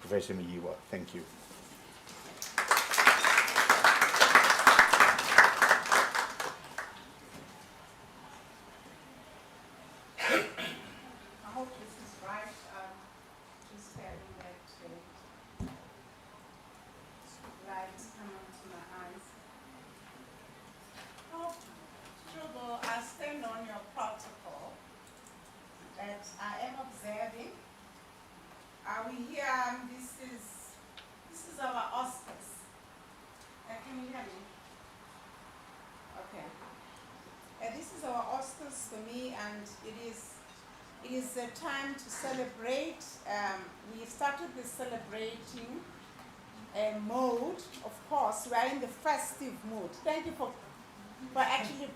Professor Miyiwa. Thank you. I hope this is right. Just having that lights come onto my eyes. Oh, Shubo, I stand on your protocol that I am observing. Are we here? This is our auspice. Can you hear me? Okay. This is our auspice for me, and it is a time to celebrate. We started the celebrating mode. Of course, we are in the festive mood. Thank you for actually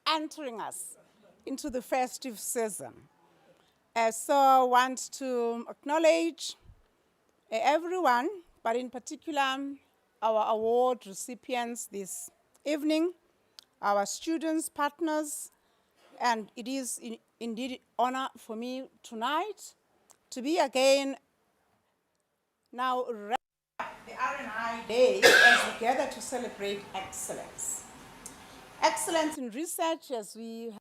entering us into the festive season. So I want to acknowledge everyone, but in particular our award recipients this evening, our students, partners, and it is indeed an honor for me tonight to be again now the R&I Day as we gather to celebrate excellence. Excellence in research, as we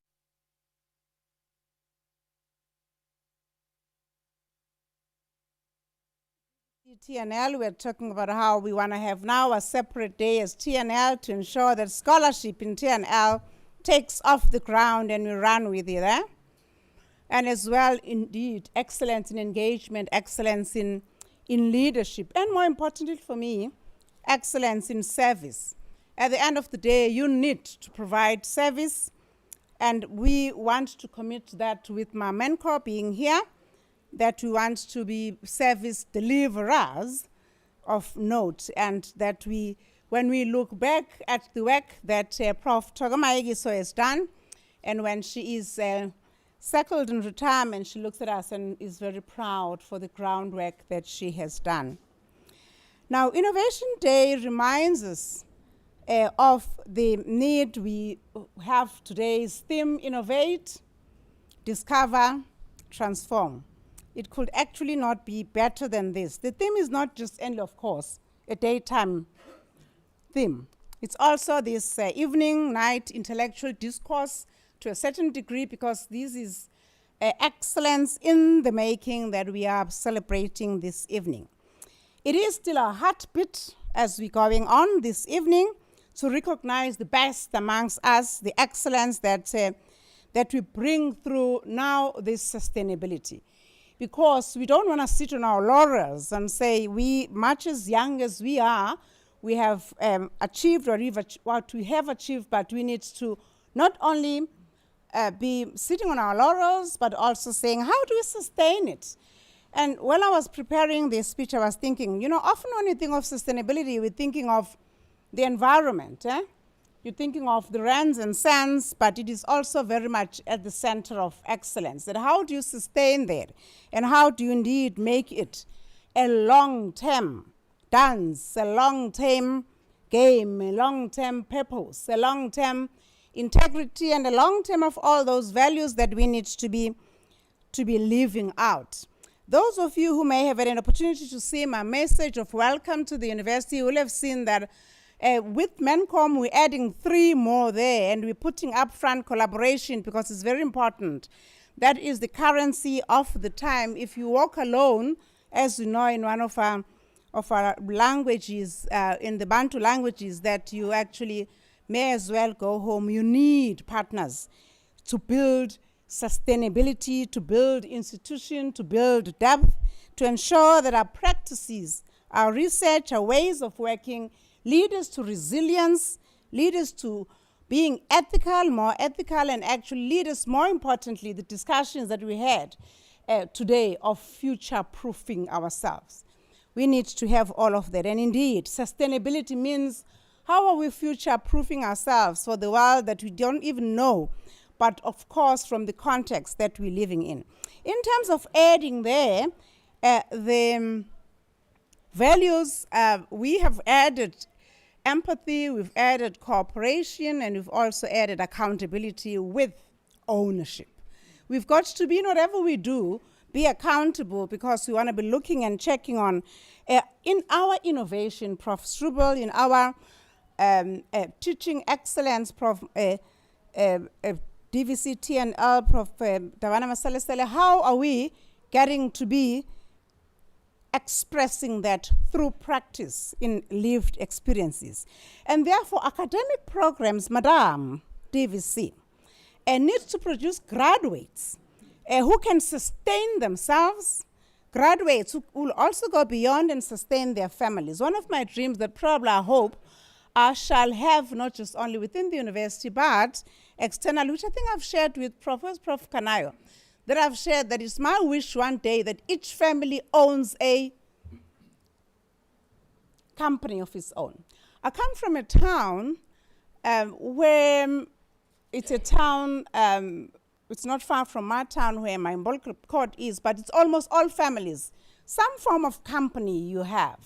TNL, we're talking about how we want to have now a separate day as TNL to ensure that scholarship in TNL takes off the ground and we run with it. And as well, indeed, excellence in engagement, excellence in leadership, and more importantly for me, excellence in service. At the end of the day, you need to provide service, and we want to commit that with my mentor being here, that we want to be service deliverers of note, and that when we look back at the work that Prof. Togomayegiso has done, and when she is settled in retirement, she looks at us and is very proud for the groundwork that she has done. Now, Innovation Day reminds us of the need we have today's theme: innovate, discover, transform. It could actually not be better than this. The theme is not just only, of course, a daytime theme. It's also this evening, night intellectual discourse to a certain degree, because this is excellence in the making that we are celebrating this evening. It is still a heartbeat as we're going on this evening to recognize the best amongst us, the excellence that we bring through now this sustainability. Because we don't want to sit on our laurels and say, we, much as young as we are, we have achieved what we have achieved, but we need to not only be sitting on our laurels, but also saying, how do we sustain it? And when I was preparing this speech, I was thinking, often when you think of sustainability, we're thinking of the environment. You're thinking of the rands and cents, but it is also very much at the center of excellence. That how do you sustain that? And how do you indeed make it a long-term dance, a long-term game, a long-term purpose, a long-term integrity, and a long-term of all those values that we need to be living out. Those of you who may have had an opportunity to see my message of welcome to the university will have seen that with MENCOM, we're adding 3 more there, and we're putting upfront collaboration because it's very important. That is the currency of the time. If you walk alone, as you know in one of our languages, in the Bantu languages, that you actually may as well go home. You need partners to build sustainability, to build institution, to build depth, to ensure that our practices, our research, our ways of working lead us to resilience, lead us to being ethical, more ethical, and actually lead us, more importantly, the discussions that we had today of future-proofing ourselves. We need to have all of that. And indeed, sustainability means how are we future-proofing ourselves for the world that we don't even know, but of course from the context that we're living in. In terms of adding there, the values, we have added empathy, we've added cooperation, and we've also added accountability with ownership. We've got to be, in whatever we do, be accountable, because we want to be looking and checking on in our innovation, Prof. Strubel, in our teaching excellence, Prof. DVC TNL, Prof. Davana Masalesele, how are we getting to be expressing that through practice in lived experiences? And therefore, academic programs, Madam DVC, need to produce graduates who can sustain themselves, graduates who will also go beyond and sustain their families. One of my dreams that probably I hope I shall have, not just only within the university, but external, which I think I've shared with Prof. Kanayo, that I've shared that it's my wish one day that each family owns a company of its own. I come from a town where it's a town, it's not far from my town where my Mbolka court is, but it's almost all families. Some form of company you have.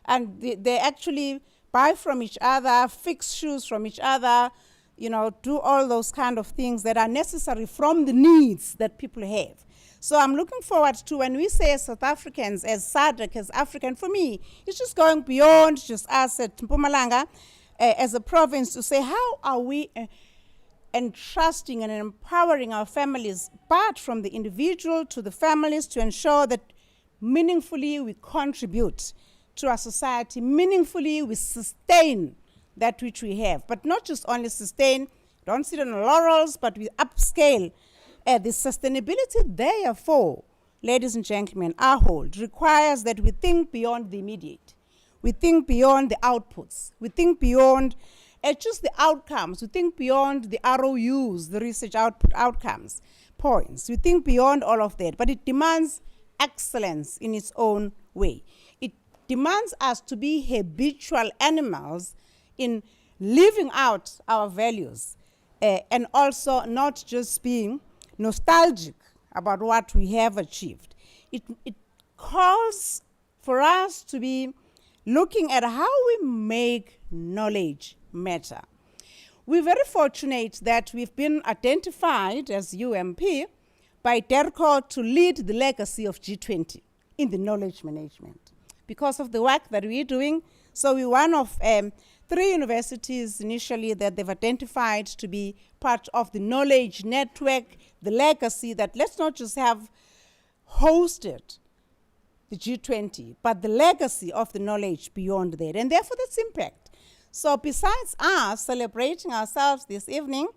And they actually buy from each other, fix shoes from each other, you know, do all those kind of things that are necessary from the needs that people have. So I'm looking forward to, when we say as South Africans, as SADC, as African, for me, it's just going beyond just us at Mpumalanga as a province to say, how are we entrusting and empowering our families, but from the individual to the families, to ensure that meaningfully we contribute to our society, meaningfully we sustain that which we have, but not just only sustain, don't sit on laurels, but we upscale. The sustainability, therefore, ladies and gentlemen, I hold, requires that we think beyond the immediate. We think beyond the outputs. We think beyond just the outcomes. We think beyond the ROUs, the research outcomes, points. We think beyond all of that, but it demands excellence in its own way. It demands us to be habitual animals in living out our values and also not just being nostalgic about what we have achieved. It calls for us to be looking at how we make knowledge matter. We're very fortunate that we've been identified as UMP by DERCO to lead the legacy of G20 in the knowledge management because of the work that we're doing. So we're one of 3 universities initially that they've identified to be part of the knowledge network, the legacy that let's not just have hosted the G20, but the legacy of the knowledge beyond that, and therefore that's impact. So besides us celebrating ourselves this evening,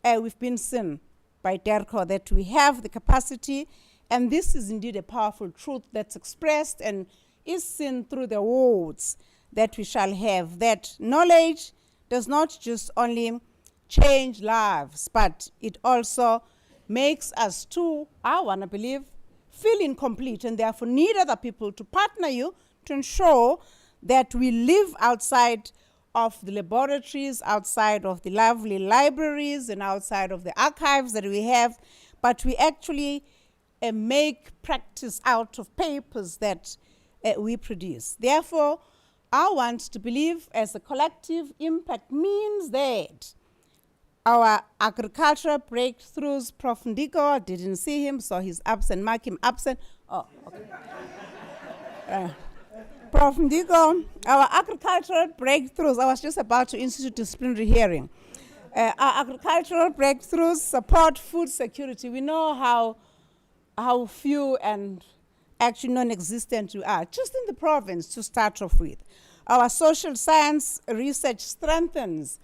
we've been seen by DERCO that we have the capacity, and this is indeed a powerful truth that's expressed and is seen through the words that we shall have, that knowledge does not just only change lives, but it also makes us too, I want to believe, feel incomplete, and therefore need other people to partner you to ensure that we live outside of the laboratories, outside of the lovely libraries, and outside of the archives that we have, but we actually make practice out of papers that we produce. Therefore, I want to believe as a collective impact means that our agricultural breakthroughs, Prof. Ndiko, I didn't see him, so he's absent, mark him absent. Oh, okay. Prof. Ndiko, our agricultural breakthroughs, I was just about to institute disciplinary hearing. Our agricultural breakthroughs support food security. We know how few and actually non-existent we are, just in the province to start off with. Our social science research strengthens.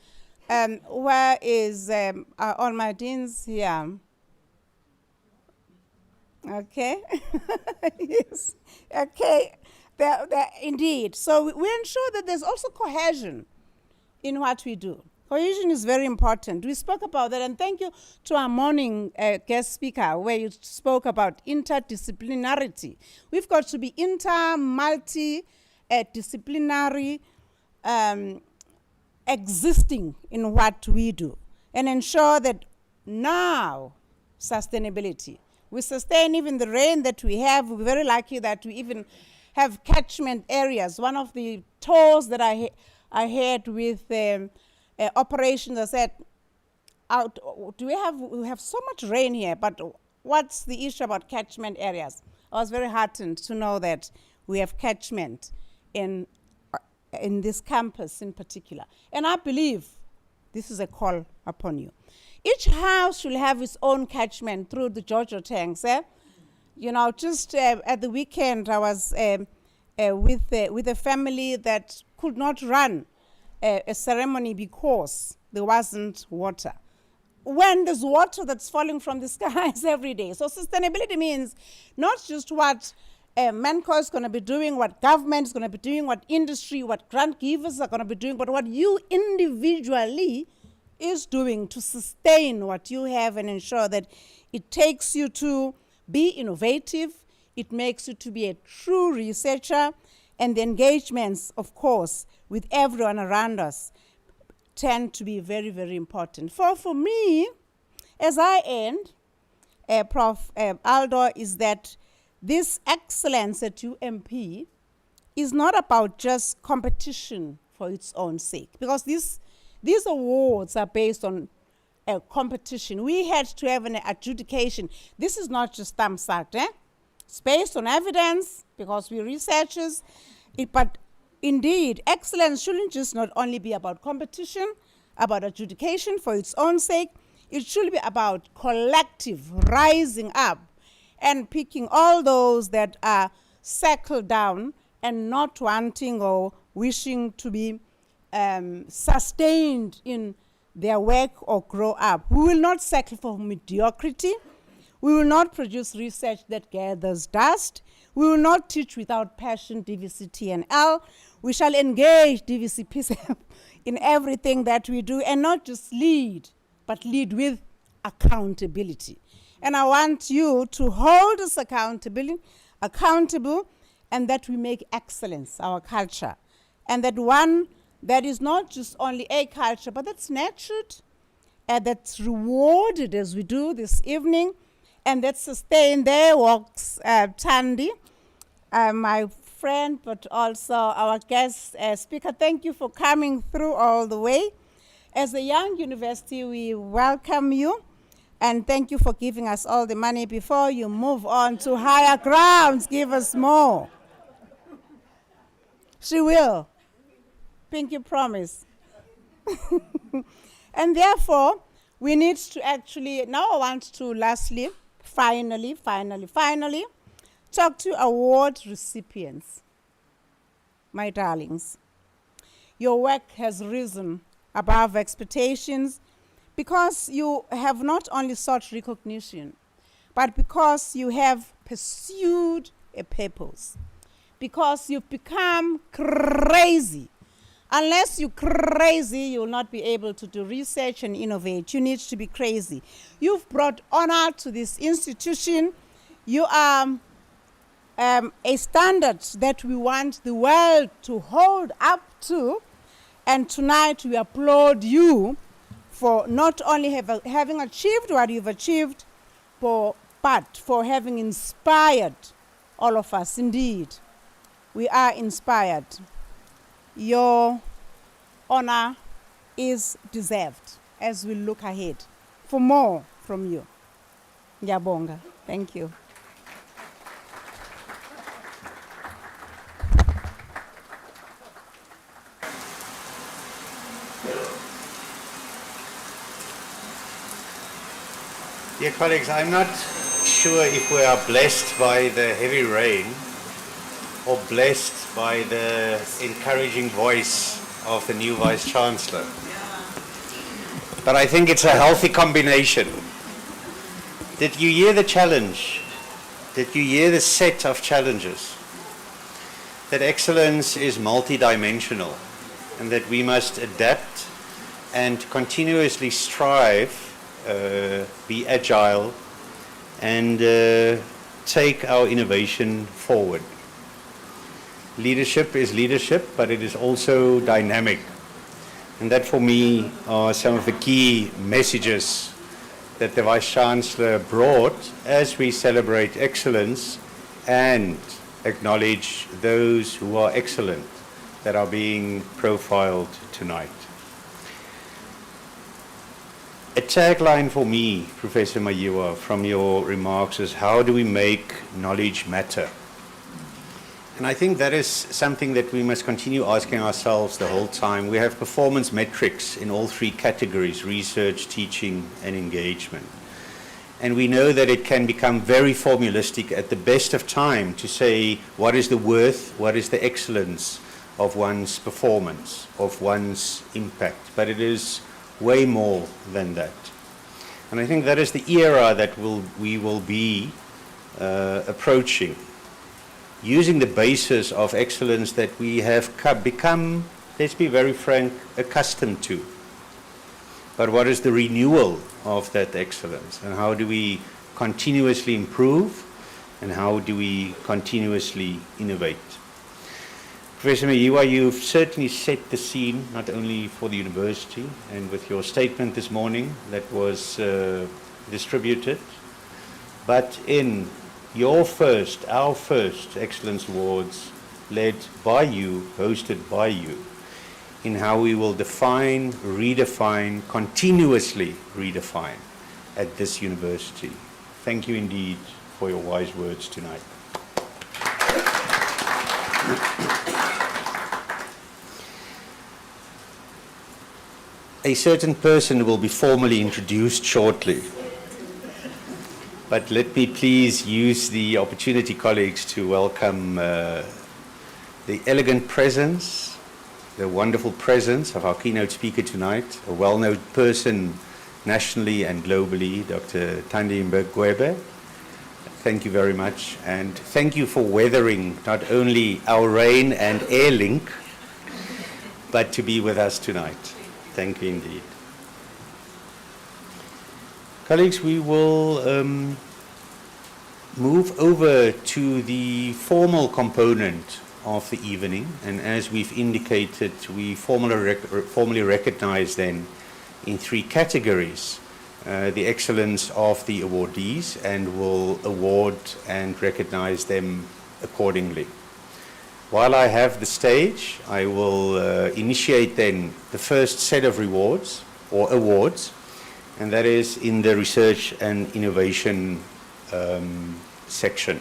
Where is all my deans here? Okay. Yes. Okay. They're indeed. So we ensure that there's also cohesion in what we do. Cohesion is very important. We spoke about that, and thank you to our morning guest speaker, where you spoke about interdisciplinarity. We've got to be multi-disciplinary, existing in what we do, and ensure that now sustainability. We sustain even the rain that we have. We're very lucky that we even have catchment areas. One of the tours that I had with operations, I said, we have so much rain here, but what's the issue about catchment areas? I was very heartened to know that we have catchment in this campus in particular. And I believe this is a call upon you. Each house should have its own catchment through the Jojo tanks. You know, just at the weekend, I was with a family that could not run a ceremony because there wasn't water. When there's water that's falling from the skies every day. So sustainability means not just what Manco is going to be doing, what government is going to be doing, what industry, what grant givers are going to be doing, but what you individually is doing to sustain what you have and ensure that it takes you to be innovative, it makes you to be a true researcher, and the engagements, of course, with everyone around us tend to be very, very important. For me, as I end, Prof. Aldo, is that this excellence at UMP is not about just competition for its own sake, because these awards are based on a competition. We had to have an adjudication. This is not just thumbsucked, It's based on evidence, because we're researchers, but indeed, excellence shouldn't just not only be about competition, about adjudication for its own sake. It should be about collective rising up and picking all those that are settled down and not wanting or wishing to be sustained in their work or grow up. We will not settle for mediocrity. We will not produce research that gathers dust. We will not teach without passion, DVC, TNL. We shall engage DVC in everything that we do, and not just lead, but lead with accountability. And I want you to hold us accountable, and that we make excellence our culture. And that one that is not just only a culture, but that's nurtured, and that's rewarded as we do this evening, and that's sustained. There walks Tandy, my friend, but also our guest speaker. Thank you for coming through all the way. As a young university, we welcome you, and thank you for giving us all the money. Before you move on to higher grounds, give us more. She will. Pinky promise. And therefore, we need to actually, now I want to lastly, finally, talk to award recipients. My darlings, your work has risen above expectations because you have not only sought recognition, but because you have pursued a purpose. Because you've become crazy. Unless you're crazy, you will not be able to do research and innovate. You need to be crazy. You've brought honor to this institution. You are a standard that we want the world to hold up to. And tonight we applaud you for not only having achieved what you've achieved, but for having inspired all of us. Indeed, we are inspired. Your honor is deserved as we look ahead for more from you. Ngiyabonga. Thank you. Dear colleagues, I'm not sure if we are blessed by the heavy rain or blessed by the encouraging voice of the new Vice Chancellor. But I think it's a healthy combination. Did you hear the challenge? Did you hear the set of challenges? That excellence is multidimensional and that we must adapt and continuously strive, be agile, and take our innovation forward. Leadership is leadership, but it is also dynamic. And that for me are some of the key messages that the Vice-Chancellor brought as we celebrate excellence and acknowledge those who are excellent that are being profiled tonight. A tagline for me, Professor Mayiwa, from your remarks is, how do we make knowledge matter? And I think that is something that we must continue asking ourselves the whole time. We have performance metrics in all three categories: research, teaching, and engagement. And we know that it can become very formulistic at the best of time to say what is the worth, what is the excellence of one's performance, of one's impact. But it is way more than that. And I think that is the era that we will be approaching, using the basis of excellence that we have become, let's be very frank, accustomed to. But what is the renewal of that excellence? And how do we continuously improve? And how do we continuously innovate? Professor Mayiwa, you've certainly set the scene, not only for the university, and with your statement this morning that was distributed, but in our first Excellence Awards, led by you, hosted by you, in how we will define, redefine, continuously redefine at this university. Thank you indeed for your wise words tonight. A certain person will be formally introduced shortly. But let me please use the opportunity, colleagues, to welcome the elegant presence, the wonderful presence of our keynote speaker tonight, a well-known person nationally and globally, Dr. Thandi Mbegwebe. Thank you very much, and thank you for weathering not only our rain and air link, but to be with us tonight. Thank you indeed. Colleagues, we will move over to the formal component of the evening, and as we've indicated, we formally recognize then in three categories the excellence of the awardees, and will award and recognize them accordingly. While I have the stage, I will initiate then the first set of rewards or awards, and that is in the research and innovation section.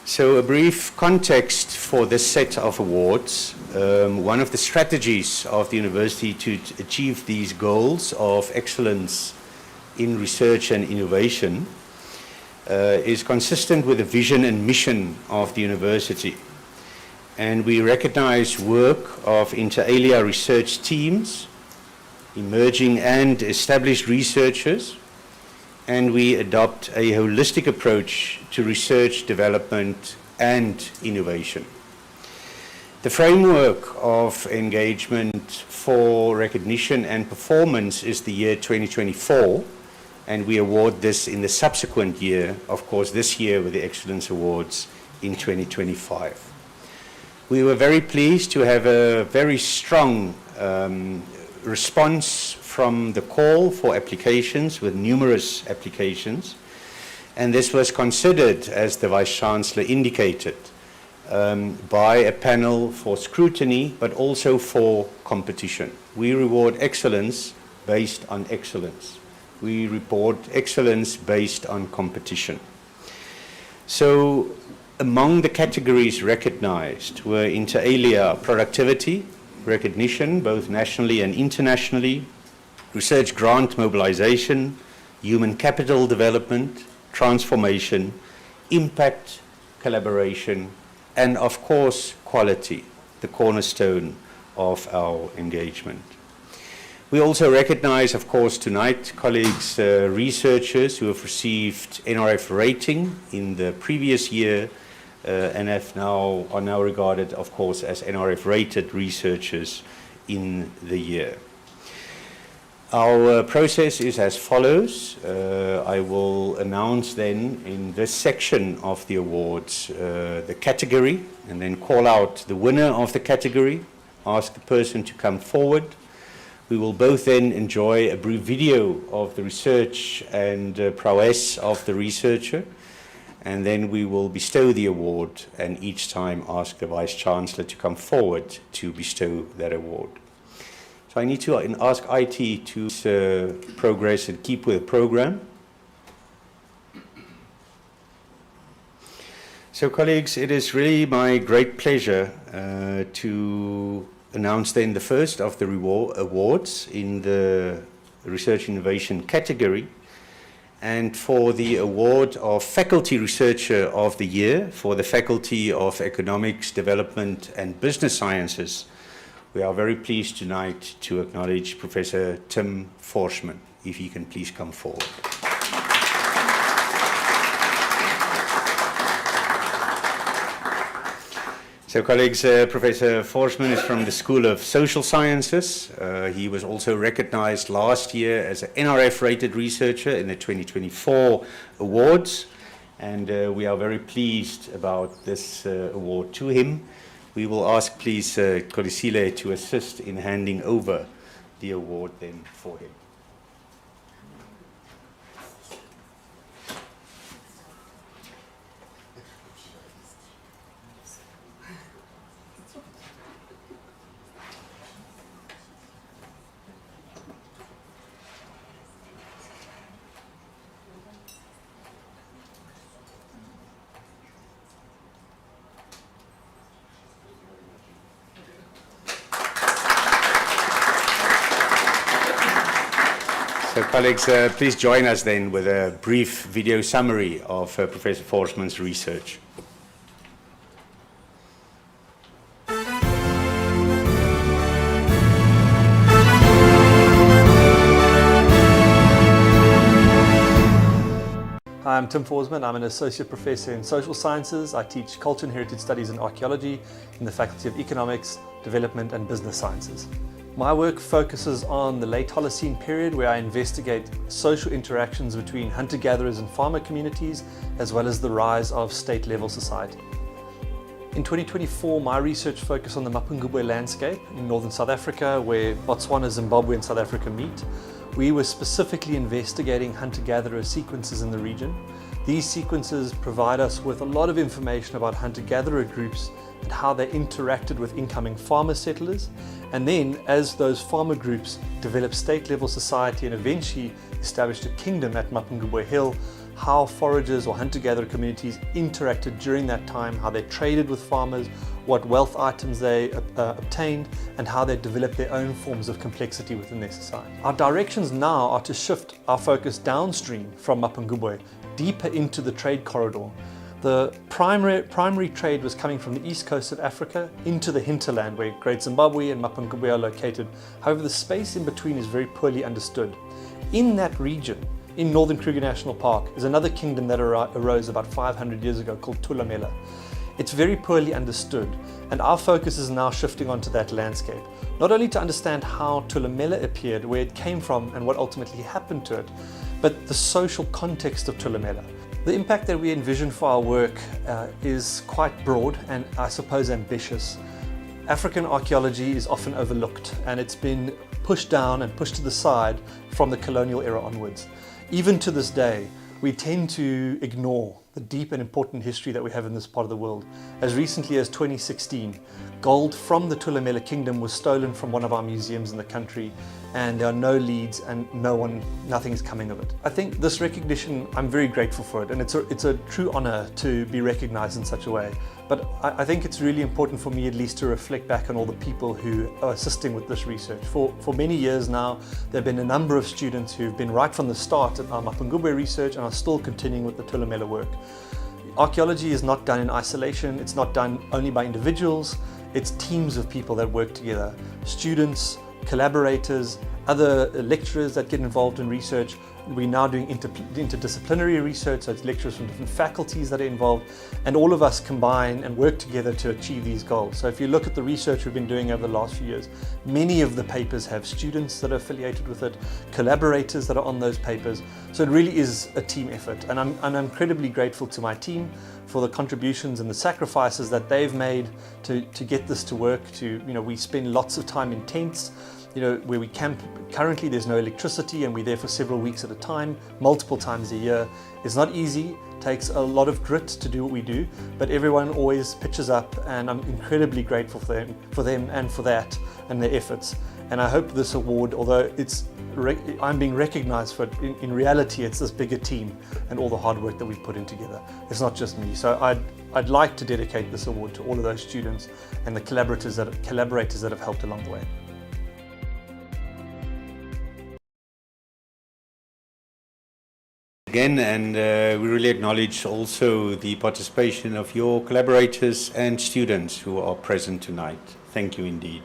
So a brief context for this set of awards. One of the strategies of the university to achieve these goals of excellence in research and innovation is consistent with the vision and mission of the university. And we recognize work of inter alia research teams, emerging and established researchers, and we adopt a holistic approach to research, development, and innovation. The framework of engagement for recognition and performance is the year 2024, and we award this in the subsequent year, of course this year with the Excellence Awards in 2025. We were very pleased to have a very strong response from the call for applications, with numerous applications, and this was considered, as the Vice-Chancellor indicated, by a panel for scrutiny, but also for competition. We reward excellence based on excellence. We reward excellence based on competition. So among the categories recognized were inter alia productivity, recognition, both nationally and internationally, research grant mobilization, human capital development, transformation, impact, collaboration, and of course, quality, the cornerstone of our engagement. We also recognize, of course, tonight, colleagues, researchers who have received NRF rating in the previous year and are now regarded, of course, as NRF-rated researchers in the year. Our process is as follows. I will announce then in this section of the awards the category, and then call out the winner of the category, ask the person to come forward. We will both then enjoy a brief video of the research and prowess of the researcher, and then we will bestow the award, and each time ask the Vice-Chancellor to come forward to bestow that award. So I need to ask IT to progress and keep with the program. So colleagues, it is really my great pleasure to announce then the first of the awards in the Research Innovation category. And for the award of Faculty Researcher of the Year for the Faculty of Economics, Development and Business Sciences, we are very pleased tonight to acknowledge Professor Tim Forsman. If he can please come forward. So colleagues, Professor Forsman is from the School of Social Sciences. He was also recognized last year as an NRF-rated researcher in the 2024 awards. And we are very pleased about this award to him. We will ask, please, Kolisile to assist in handing over the award then for him. So colleagues, please join us then with a brief video summary of Professor Forsman's research. Hi, I'm Tim Forsman. I'm an Associate Professor in Social Sciences. I teach Culture and Heritage Studies and Archaeology in the Faculty of Economics, Development and Business Sciences. My work focuses on the late Holocene period, where I investigate social interactions between hunter-gatherers and farmer communities, as well as the rise of state-level society. In 2024, my research focused on the Mapungubwe landscape in northern South Africa, where Botswana, Zimbabwe and South Africa meet. We were specifically investigating hunter-gatherer sequences in the region. These sequences provide us with a lot of information about hunter-gatherer groups and how they interacted with incoming farmer settlers. And then, as those farmer groups developed state-level society and eventually established a kingdom at Mapungubwe Hill, how foragers or hunter-gatherer communities interacted during that time, how they traded with farmers, what wealth items they obtained, and how they developed their own forms of complexity within their society. Our directions now are to shift our focus downstream from Mapungubwe, deeper into the trade corridor. The primary trade was coming from the east coast of Africa into the hinterland, where Great Zimbabwe and Mapungubwe are located. However, the space in between is very poorly understood. In that region, in Northern Kruger National Park, is another kingdom that arose about 500 years ago called Thulamela. It's very poorly understood, and our focus is now shifting onto that landscape. Not only to understand how Thulamela appeared, where it came from and what ultimately happened to it, but the social context of Thulamela. The impact that we envision for our work is quite broad and I suppose ambitious. African archaeology is often overlooked, and it's been pushed down and pushed to the side from the colonial era onwards. Even to this day, we tend to ignore the deep and important history that we have in this part of the world. As recently as 2016, gold from the Thulamela kingdom was stolen from one of our museums in the country, and there are no leads and nothing is coming of it. I think this recognition, I'm very grateful for it, and it's a true honor to be recognized in such a way. But I think it's really important for me at least to reflect back on all the people who are assisting with this research. For many years now, there have been a number of students who've been right from the start at our Mapungubwe research and are still continuing with the Thulamela work. Archaeology is not done in isolation, it's not done only by individuals, it's teams of people that work together. Students, collaborators, other lecturers that get involved in research. We're now doing interdisciplinary research, so it's lecturers from different faculties that are involved, and all of us combine and work together to achieve these goals. So if you look at the research we've been doing over the last few years, many of the papers have students that are affiliated with it, collaborators that are on those papers. So it really is a team effort, and I'm incredibly grateful to my team for the contributions and the sacrifices that they've made to get this to work. We spend lots of time in tents, where we camp. Currently there's no electricity and we're there for several weeks at a time, multiple times a year. It's not easy, takes a lot of grit to do what we do, but everyone always pitches up, and I'm incredibly grateful for them and for that and their efforts. And I hope this award, although I'm being recognized for it, in reality it's this bigger team and all the hard work that we've put in together. It's not just me. So I'd like to dedicate this award to all of those students and the collaborators that have helped along the way. Again, and we really acknowledge also the participation of your collaborators and students who are present tonight. Thank you indeed.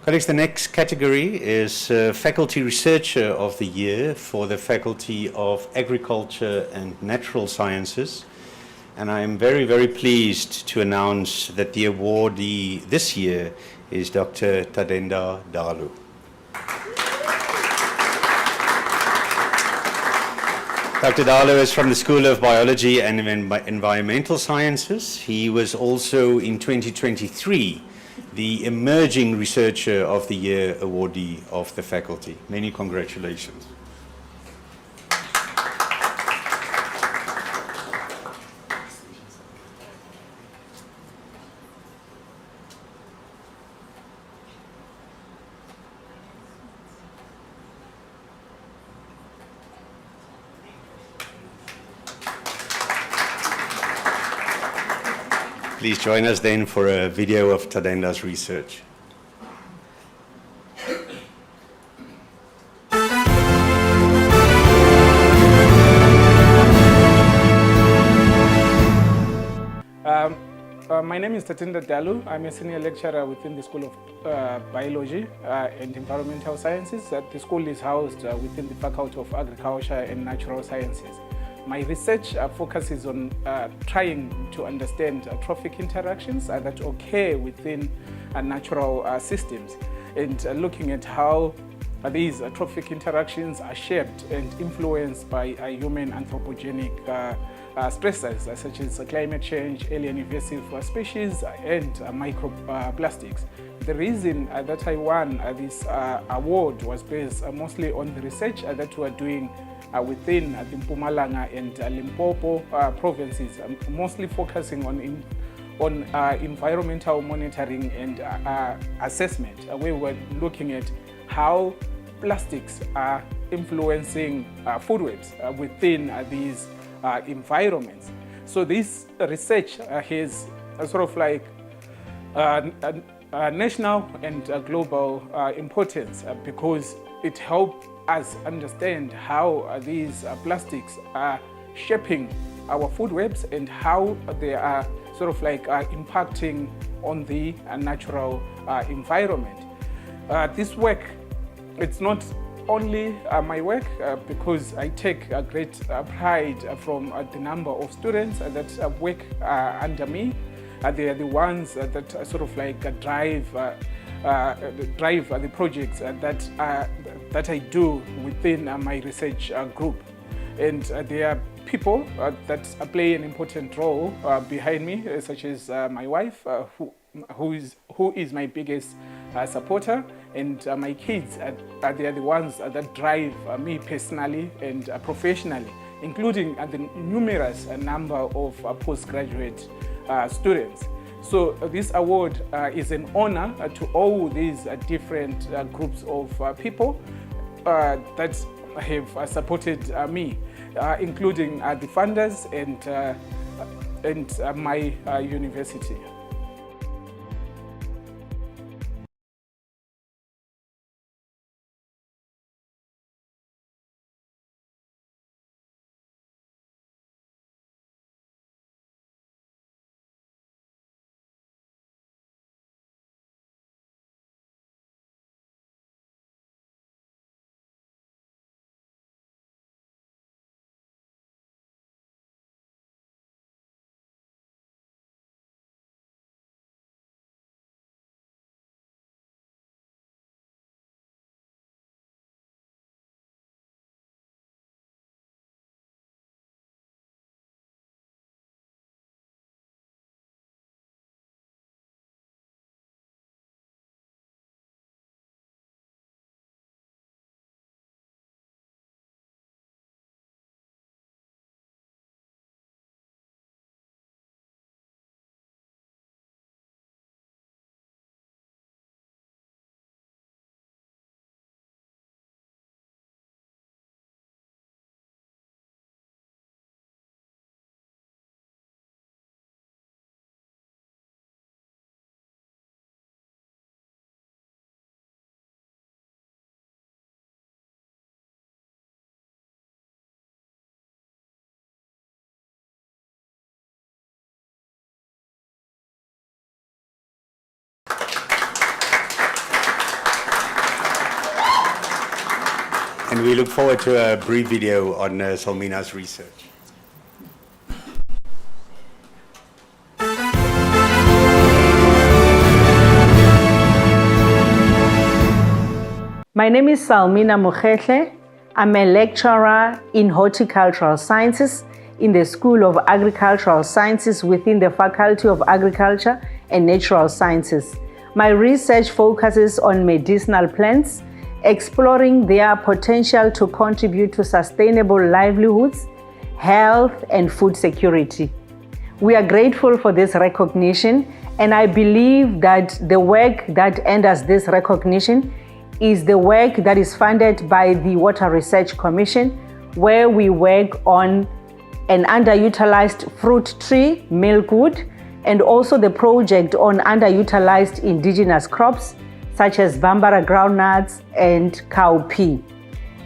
Colleagues, the next category is Faculty Researcher of the Year for the Faculty of Agriculture and Natural Sciences. And I am very, very pleased to announce that the awardee this year is Dr. Tadenda Dalu. Dr. Dalu is from the School of Biology and Environmental Sciences. He was also in 2023 the Emerging Researcher of the Year awardee of the faculty. Many congratulations. Please join us then for a video of Tadenda's research. My name is Tadenda Dalu. I'm a senior lecturer within the School of Biology and Environmental Sciences. The school is housed within the Faculty of Agriculture and Natural Sciences. My research focuses on trying to understand trophic interactions that occur within natural systems and looking at how these trophic interactions are shaped and influenced by human anthropogenic stressors such as climate change, alien invasive species, and microplastics. The reason that I won this award was based mostly on the research that we are doing within the Mpumalanga and Limpopo provinces, mostly focusing on environmental monitoring and assessment, where we're looking at how plastics are influencing food webs within these environments. So this research has sort of like national and global importance because it helps us understand how these plastics are shaping our food webs and how they are sort of like impacting on the natural environment. This work, it's not only my work because I take a great pride from the number of students that work under me. They are the ones that sort of like drive the projects that I do within my research group. And there are people that play an important role behind me, such as my wife, who is my biggest supporter, and my kids. They are the ones that drive me personally and professionally, including the numerous number of postgraduate students. So this award is an honor to all these different groups of people that have supported me, including the funders and my university. And we look forward to a brief video on Salmina's research. My name is Salmina Mokhehle. I'm a lecturer in horticultural sciences in the School of Agricultural Sciences within the Faculty of Agriculture and Natural Sciences. My research focuses on medicinal plants, exploring their potential to contribute to sustainable livelihoods, health, and food security. We are grateful for this recognition, and I believe that the work that earns this recognition is the work that is funded by the Water Research Commission, where we work on an underutilized fruit tree, milkwood, and also the project on underutilized indigenous crops such as bambara groundnuts and cowpea.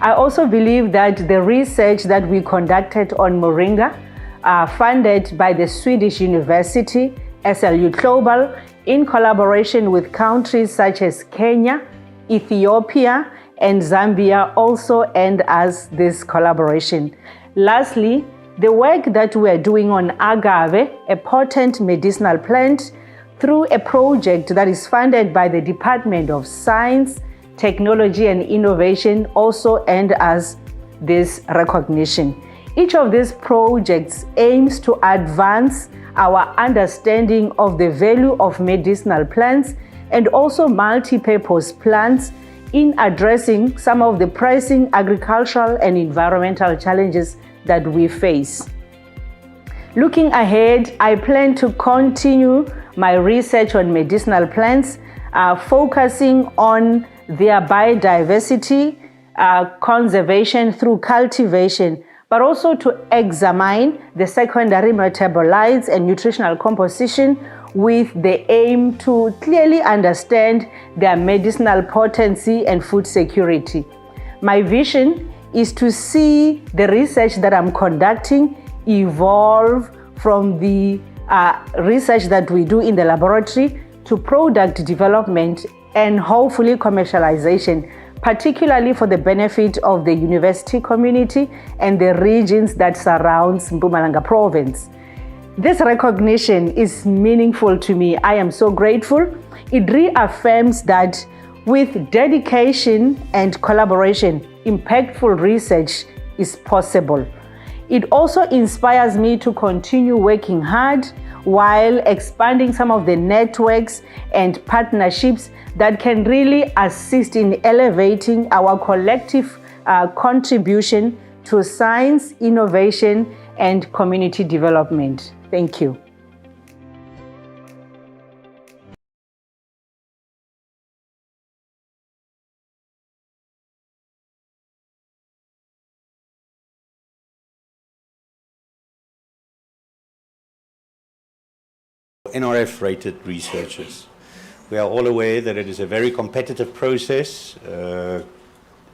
I also believe that the research that we conducted on moringa, funded by the Swedish University, SLU Global, in collaboration with countries such as Kenya, Ethiopia, and Zambia, also end as this collaboration. Lastly, the work that we are doing on agave, a potent medicinal plant, through a project that is funded by the Department of Science, Technology and Innovation, also end as this recognition. Each of these projects aims to advance our understanding of the value of medicinal plants and also multi-purpose plants in addressing some of the pressing agricultural and environmental challenges that we face. Looking ahead, I plan to continue my research on medicinal plants, focusing on their biodiversity, conservation through cultivation, but also to examine the secondary metabolites and nutritional composition with the aim to clearly understand their medicinal potency and food security. My vision is to see the research that I'm conducting evolve from the research that we do in the laboratory to product development and hopefully commercialization, particularly for the benefit of the university community and the regions that surrounds Mpumalanga province. This recognition is meaningful to me. I am so grateful. It reaffirms that with dedication and collaboration, impactful research is possible. It also inspires me to continue working hard while expanding some of the networks and partnerships that can really assist in elevating our collective contribution to science, innovation, and community development. Thank you. NRF rated researchers. We are all aware that it is a very competitive process,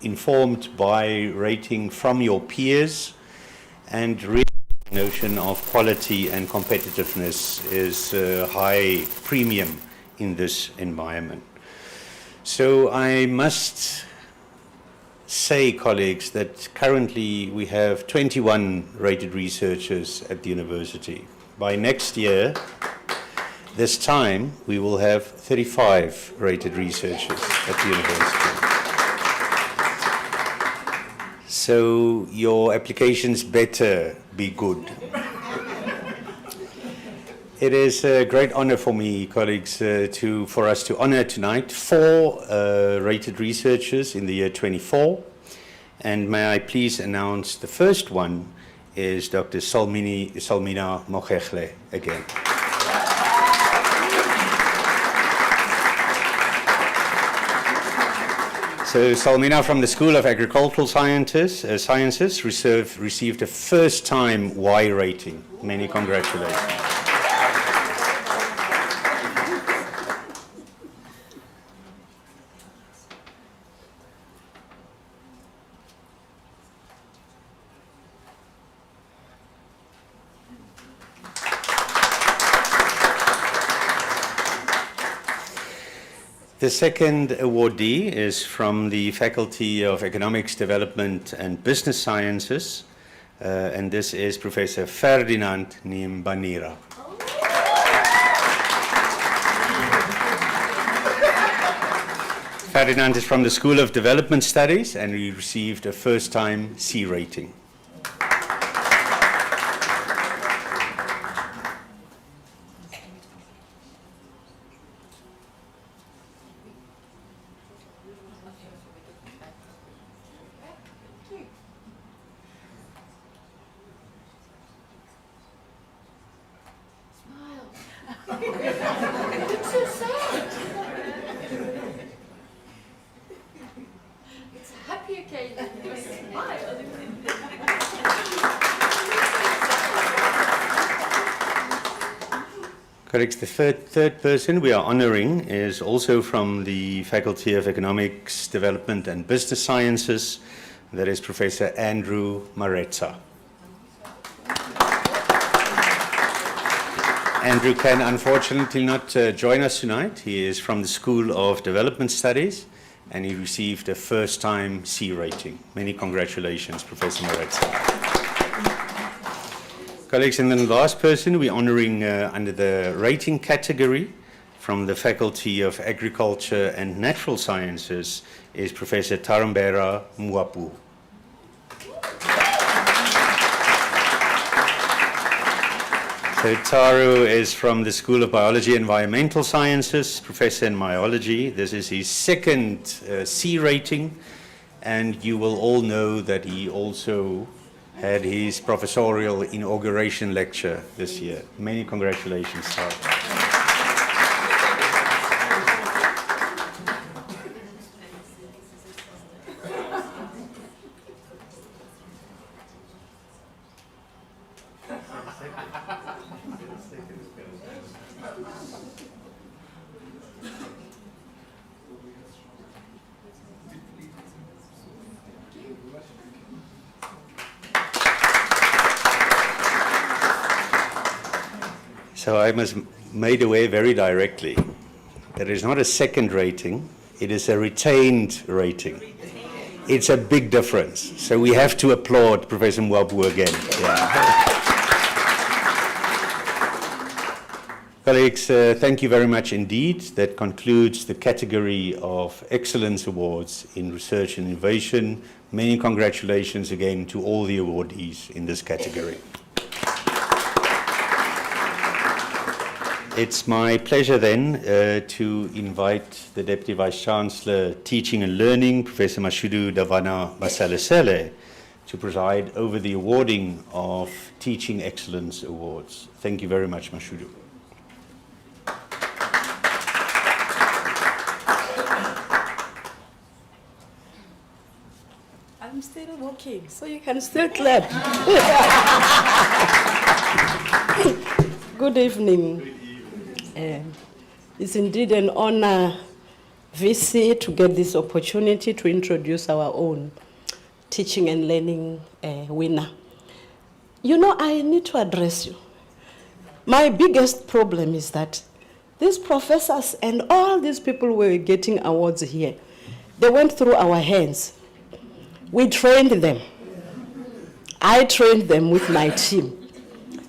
informed by rating from your peers, and really the notion of quality and competitiveness is a high premium in this environment. So I must say, colleagues, that currently we have 21 rated researchers at the university. By next year, this time, we will have 35 rated researchers at the university. So your applications better be good. It is a great honor for me, colleagues, for us to honor tonight 4 rated researchers in the year 24. And may I please announce the first one is Dr. Salmina Mokhehle again. So Salmina from the School of Agricultural Sciences received a first-time Y rating. Many congratulations. The second awardee is from the Faculty of Economics, Development and Business Sciences, and this is Professor Ferdinand Nimbanira. Ferdinand is from the School of Development Studies, and he received a first-time C rating. It's so sad. It's a happy occasion. You smile. Correct. The third person we are honoring is also from the Faculty of Economics, Development and Business Sciences. That is Professor Andrew Maretsa. Andrew can unfortunately not join us tonight. He is from the School of Development Studies, and he received a first-time C rating. Many congratulations, Professor Maretsa. Colleagues, and then the last person we're honoring under the rating category from the Faculty of Agriculture and Natural Sciences is Professor Tarambera Mwapu. So Taru is from the School of Biology and Environmental Sciences, Professor in Biology. This is his second C rating, and you will all know that he also had his professorial inauguration lecture this year. Many congratulations, Taru. So I was made aware very directly that it is not a second rating, it is a retained rating. It's a big difference. So we have to applaud Professor Mwabu again. Yeah. Colleagues, thank you very much indeed. That concludes the category of Excellence Awards in Research and Innovation. Many congratulations again to all the awardees in this category. It's my pleasure then to invite the Deputy Vice-Chancellor Teaching and Learning, Professor Mashudu Davana Masalesele, to preside over the awarding of Teaching Excellence Awards. Thank you very much, Mashudu. I'm still walking, so you can still clap. Good evening. It's indeed an honor, VC, to get this opportunity to introduce our own teaching and learning winner. You know, I need to address you. My biggest problem is that these professors and all these people were getting awards here. They went through our hands. We trained them. I trained them with my team.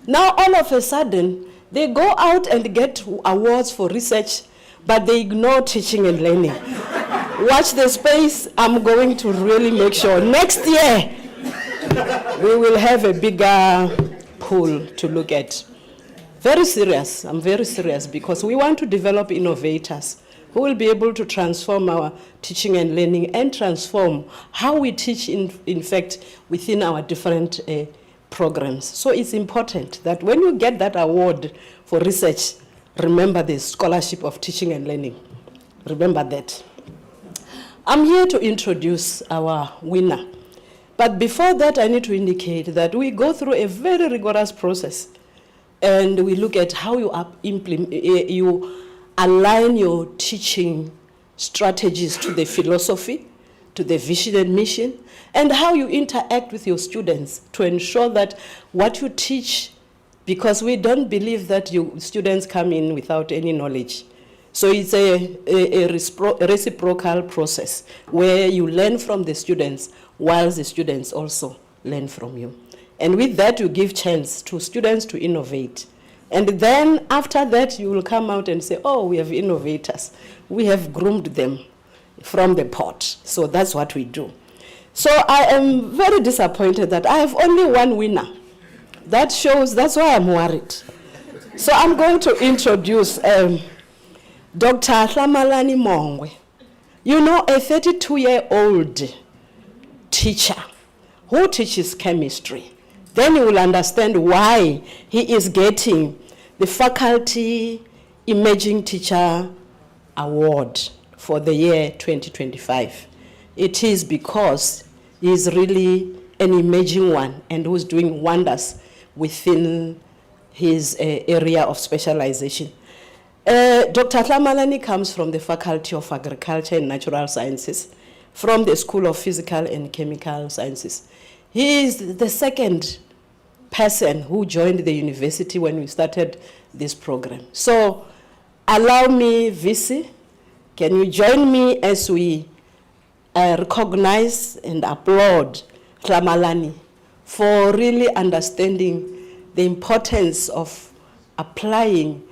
Now, all of a sudden, they go out and get awards for research, but they ignore teaching and learning. Watch the space. I'm going to really make sure next year we will have a bigger pool to look at. Very serious. I'm very serious because we want to develop innovators who will be able to transform our teaching and learning and transform how we teach, in fact, within our different programs. So it's important that when you get that award for research, remember the scholarship of teaching and learning. Remember that. I'm here to introduce our winner. But before that, I need to indicate that we go through a very rigorous process, and we look at how you align your teaching strategies to the philosophy, to the vision and mission, and how you interact with your students to ensure that what you teach, because we don't believe that students come in without any knowledge. So it's a reciprocal process where you learn from the students while the students also learn from you. And with that, you give chance to students to innovate. And then after that, you will come out and say, oh, we have innovators. We have groomed them from the pot. So that's what we do. So I am very disappointed that I have only one winner. That shows, that's why I'm worried. So I'm going to introduce Dr. Hlamalani Mongwe. You know, a 32-year-old teacher who teaches chemistry. Then you will understand why he is getting the Faculty Emerging Teacher Award for the year 2025. It is because he is really an emerging one and who's doing wonders within his area of specialization. Dr. Hlamalani comes from the Faculty of Agriculture and Natural Sciences, from the School of Physical and Chemical Sciences. He is the second person who joined the university when we started this program. So allow me, VC, can you join me as we recognize and applaud Hlamalani for really understanding the importance of applying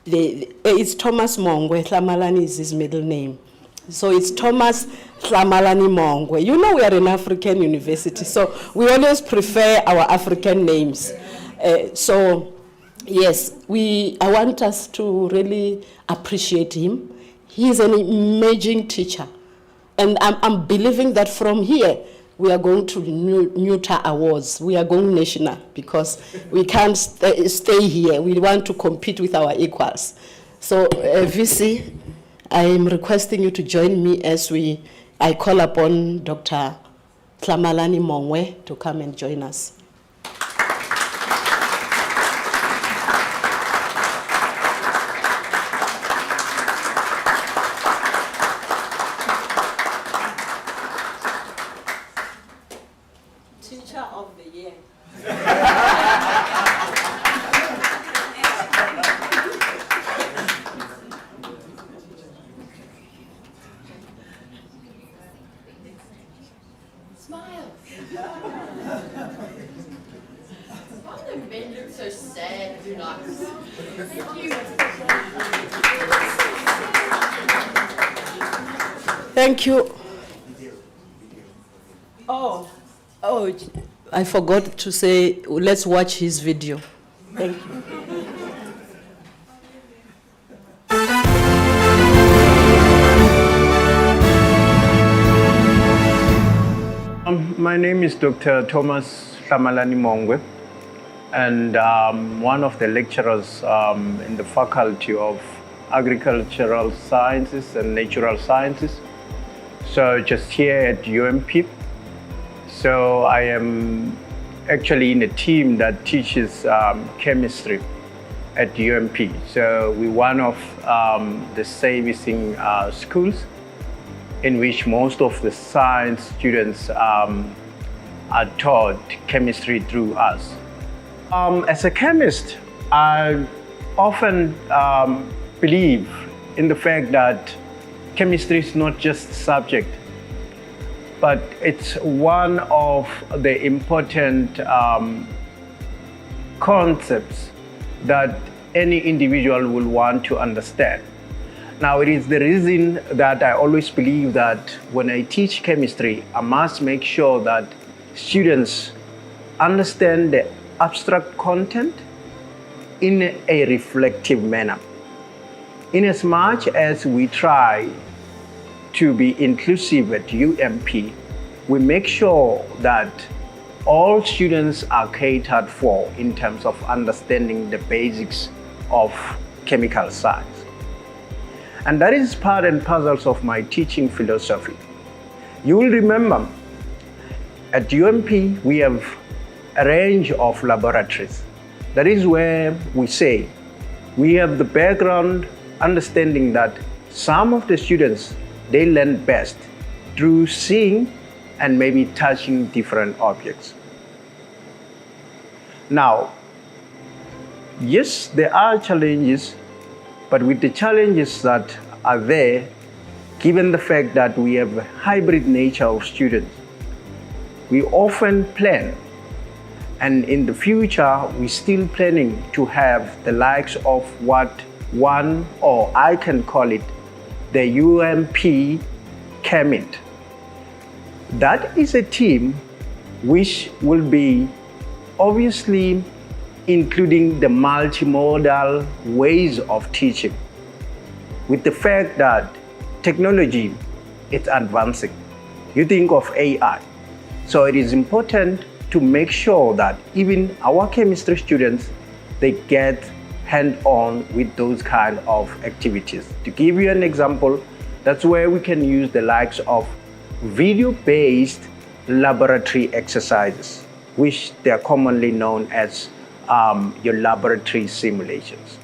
it's Thomas Mongwe. Hlamalani is his middle name. So it's Thomas Hlamalani Mongwe. You know we are an African university, so we always prefer our African names. So yes, I want us to really appreciate him. He is an amazing teacher. And I'm believing that from here, we are going to neuter awards. We are going national because we can't stay here. We want to compete with our equals. So VC, I am requesting you to join me as I call upon Dr. Hlamalani Mongwe to come and join us. Teacher of the Year. Smile. Why do men look so sad and nice? Thank you. Thank you. Oh, I forgot to say, let's watch his video. Thank you. My name is Dr. Thomas Hlamalani Mongwe, and I'm one of the lecturers in the Faculty of Agricultural Sciences and Natural Sciences. So just here at UMP. So I am actually in a team that teaches chemistry at UMP. So we're one of the servicing schools in which most of the science students are taught chemistry through us. As a chemist, I often believe in the fact that chemistry is not just a subject, but it's one of the important concepts that any individual will want to understand. Now, it is the reason that I always believe that when I teach chemistry, I must make sure that students understand the abstract content in a reflective manner. In as much as we try to be inclusive at UMP, we make sure that all students are catered for in terms of understanding the basics of chemical science. And that is part and parcel of my teaching philosophy. You will remember at UMP, we have a range of laboratories. That is where we say we have the background understanding that some of the students, they learn best through seeing and maybe touching different objects. Now, yes, there are challenges, But with the challenges that are there, given the fact that we have a hybrid nature of students, we often plan, and in the future, we're still planning to have the likes of what one, or I can call it, the UMP CAMIT. That is a team which will be obviously including the multimodal ways of teaching, with the fact that technology is advancing. You think of AI. So it is important to make sure that even our chemistry students, they get hand-on with those kind of activities. To give you an example, that's where we can use the likes of video-based laboratory exercises, which they are commonly known as your laboratory simulations.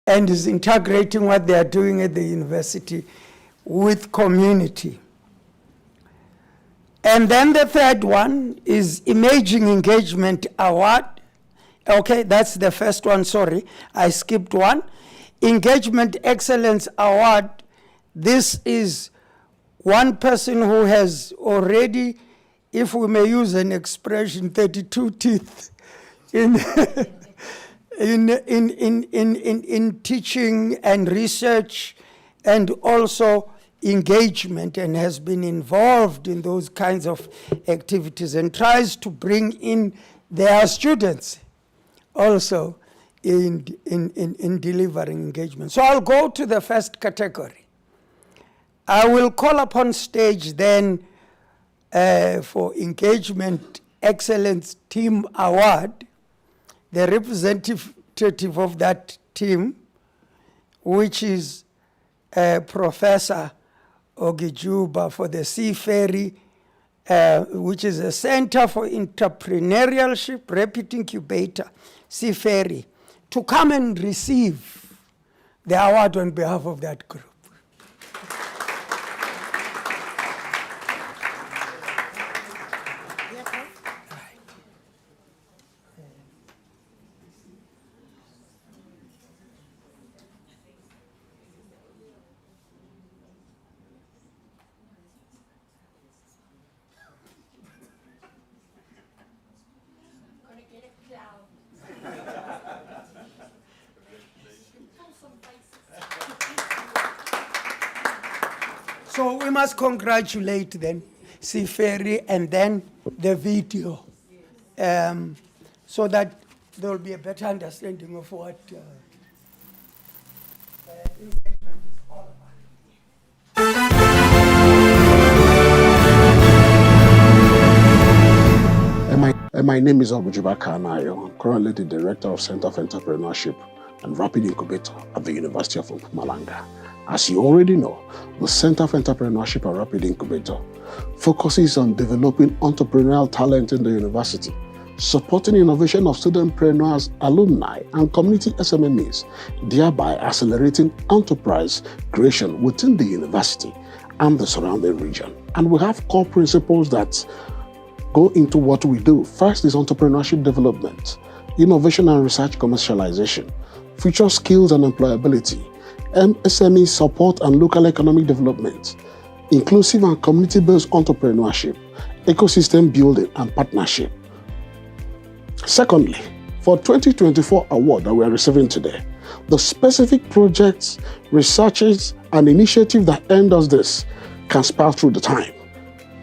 and is integrating what they are doing at the university with community. And then the third one is Emerging Engagement Award. Okay, that's the first one, sorry, I skipped one. Engagement Excellence Award. This is one person who has already, if we may use an expression, 32 teeth in, in teaching and research and also engagement, and has been involved in those kinds of activities and tries to bring in their students also in delivering engagement. So I'll go to the first category. I will call upon stage then for Engagement Excellence Team Award, the representative of that team, which is Professor Ogijuba for the Sea Ferry, which is a Center for Entrepreneurship Rapid Incubator, Sea Ferry, to come and receive the award on behalf of that group. So we must congratulate then Siferi and then the video, so that there will be a better understanding of what engagement is all about. My name is Ogujuba Kanayo. I'm currently the Director of Center for Entrepreneurship and Rapid Incubator at the University of Mpumalanga. As you already know, the Center for Entrepreneurship and Rapid Incubator focuses on developing entrepreneurial talent in the university, supporting innovation of studentpreneurs, alumni, and community SMMEs, thereby accelerating enterprise creation within the university and the surrounding region. And we have core principles that go into what we do. First is entrepreneurship development, innovation and research commercialization, future skills and employability, MSME support and local economic development, inclusive and community-based entrepreneurship, ecosystem building and partnership. Secondly, for 2024 award that we are receiving today, the specific projects, researches, and initiatives that earned us this can span through the time,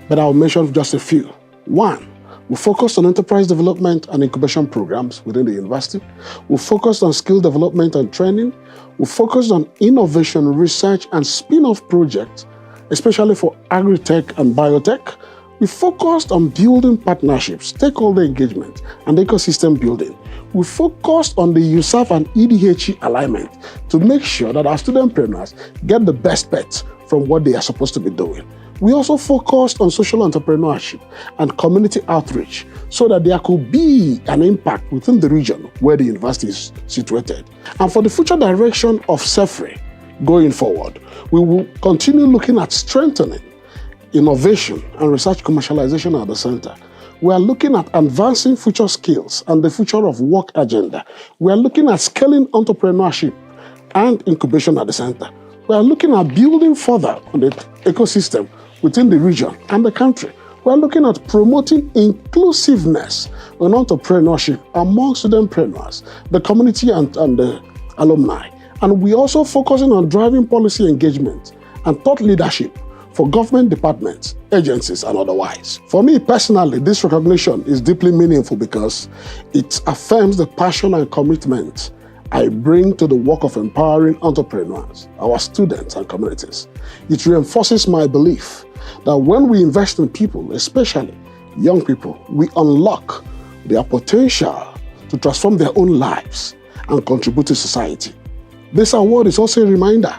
but I'll mention just a few. One, we focused on enterprise development and incubation programs within the university. We focused on skill development and training. We focused on innovation, research, and spin-off projects, especially for agri-tech and biotech. We focused on building partnerships, stakeholder engagement, and ecosystem building. We focused on the USAF and EDHE alignment to make sure that our studentpreneurs get the best bets from what they are supposed to be doing. We also focused on social entrepreneurship and community outreach so that there could be an impact within the region where the university is situated. And for the future direction of CEFRE going forward, we will continue looking at strengthening innovation and research commercialization at the center. We are looking at advancing future skills and the future of work agenda. We are looking at scaling entrepreneurship and incubation at the center. We are looking at building further on the ecosystem within the region and the country. We are looking at promoting inclusiveness and entrepreneurship among studentpreneurs, the community and the alumni. And we also focusing on driving policy engagement and thought leadership for government departments, agencies, and otherwise. For me personally, this recognition is deeply meaningful because it affirms the passion and commitment I bring to the work of empowering entrepreneurs, our students and communities. It reinforces my belief that when we invest in people, especially young people, we unlock their potential to transform their own lives and contribute to society. This award is also a reminder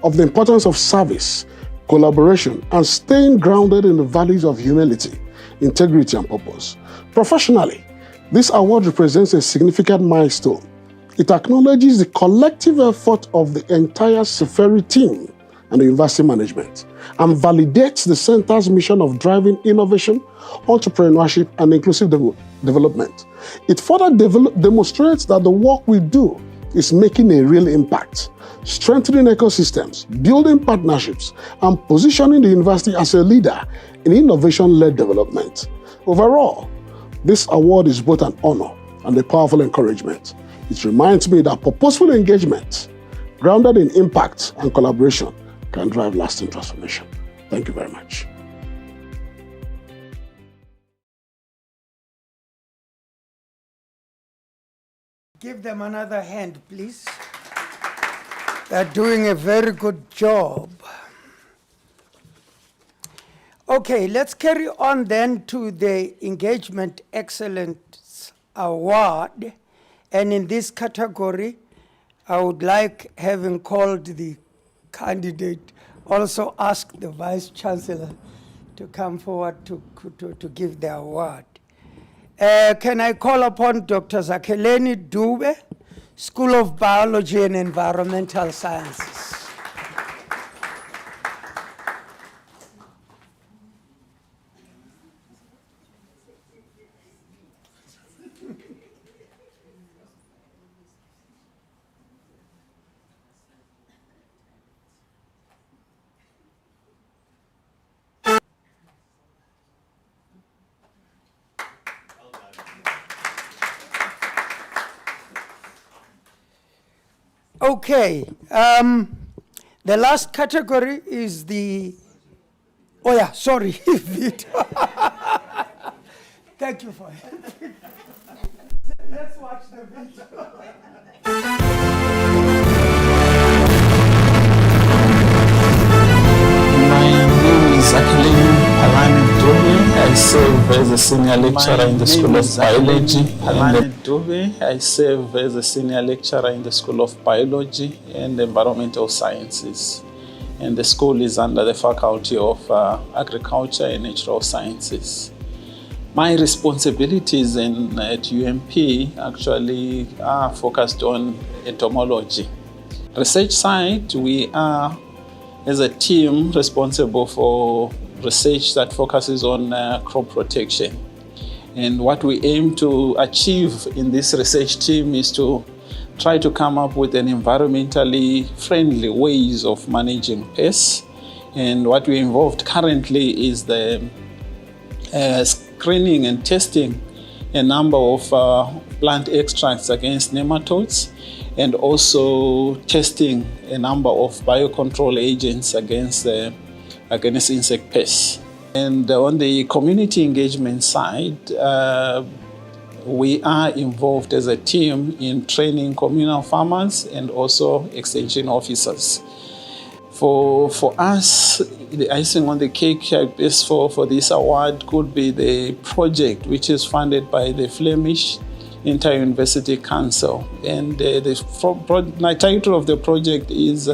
of the importance of service, collaboration, and staying grounded in the values of humility, integrity, and purpose. Professionally, this award represents a significant milestone It acknowledges the collective effort of the entire Seferi team and the university management, and validates the center's mission of driving innovation, entrepreneurship, and inclusive development. It further demonstrates that the work we do is making a real impact, strengthening ecosystems, building partnerships, and positioning the university as a leader in innovation-led development. Overall, this award is both an honor and a powerful encouragement. It reminds me that purposeful engagement, grounded in impact and collaboration, can drive lasting transformation. Thank you very much. Give them another hand, please. They're doing a very good job. Okay, let's carry on then to the Engagement Excellence Award. And in this category, I would like, having called the candidate, also ask the Vice Chancellor to come forward to give the award. Can I call upon Dr. Zakheleni Dube, School of Biology and Environmental Sciences. Okay, the last category is the, oh yeah, sorry, Vito. Thank you for helping. Let's watch the video. My name is Zakheleni Dube. I serve as a senior lecturer in the School of Biology. I serve as a senior lecturer in the School of Biology and Environmental Sciences. And the school is under the Faculty of Agriculture and Natural Sciences. My responsibilities at UMP actually are focused on entomology. Research side, we are as a team responsible for research that focuses on crop protection. And what we aim to achieve in this research team is to try to come up with an environmentally friendly ways of managing pests. And what we involved currently is the screening and testing a number of plant extracts against nematodes, and also testing a number of biocontrol agents against insect pests. And on the community engagement side, we are involved as a team in training communal farmers and also extension officers. For us, the icing on the cake is for this award could be the project which is funded by the Flemish Inter-University Council. And the title of the project is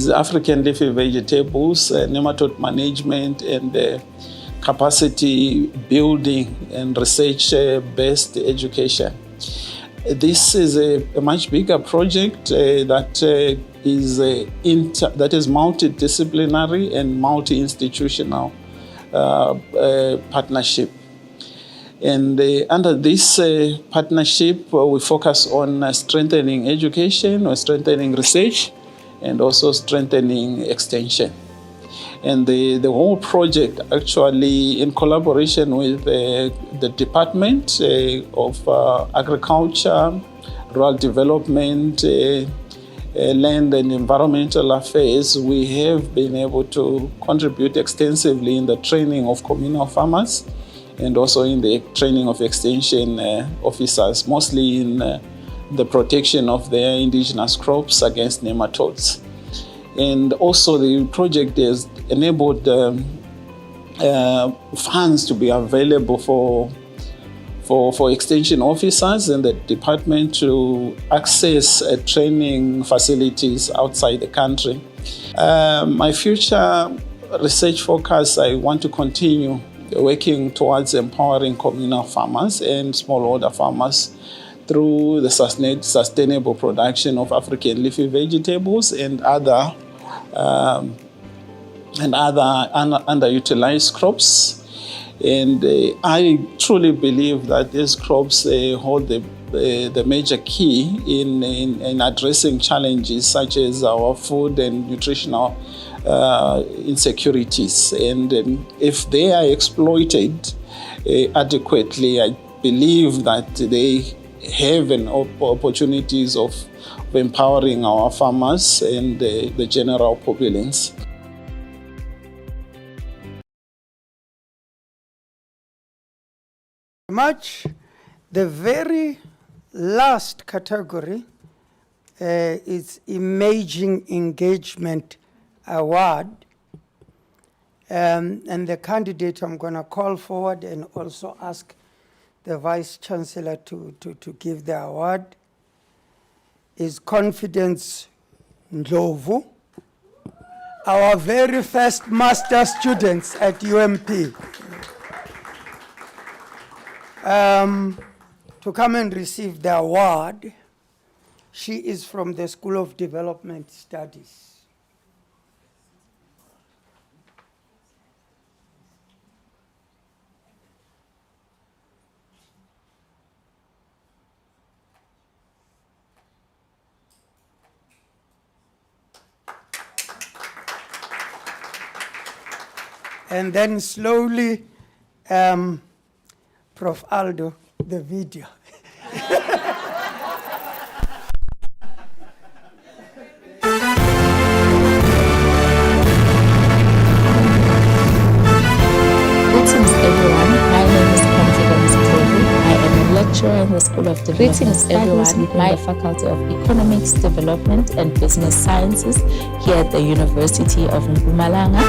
African leafy vegetables, nematode management, and capacity building and research-based education. This is a much bigger project that is multidisciplinary and multi-institutional partnership. And under this partnership, we focus on strengthening education, or strengthening research, and also strengthening extension. And the whole project actually, in collaboration with the Department of Agriculture, Rural Development, Land and Environmental Affairs, we have been able to contribute extensively in the training of communal farmers and also in the training of extension officers, mostly in the protection of their indigenous crops against nematodes. And also the project has enabled funds to be available for extension officers and the department to access training facilities outside the country. My future research focus, I want to continue working towards empowering communal farmers and smallholder farmers through the sustainable production of African leafy vegetables and other underutilized crops. And I truly believe that these crops hold the major key in addressing challenges such as our food and nutritional insecurities. And if they are exploited adequately, I believe that they have opportunities of empowering our farmers and the general populace. The very last category is Emerging Engagement Award. And the candidate I'm going to call forward and also ask the Vice Chancellor to give the award is Confidence Ndlovu, our very first master students at UMP. To come and receive the award. She is from the School of Development Studies. And then slowly, Prof. Aldo, the video. Greetings everyone, my name is Confidence Ndlovu. I am a lecturer in the School of Development Studies within the Faculty of Economics, Development and Business Sciences here at the University of Mpumalanga.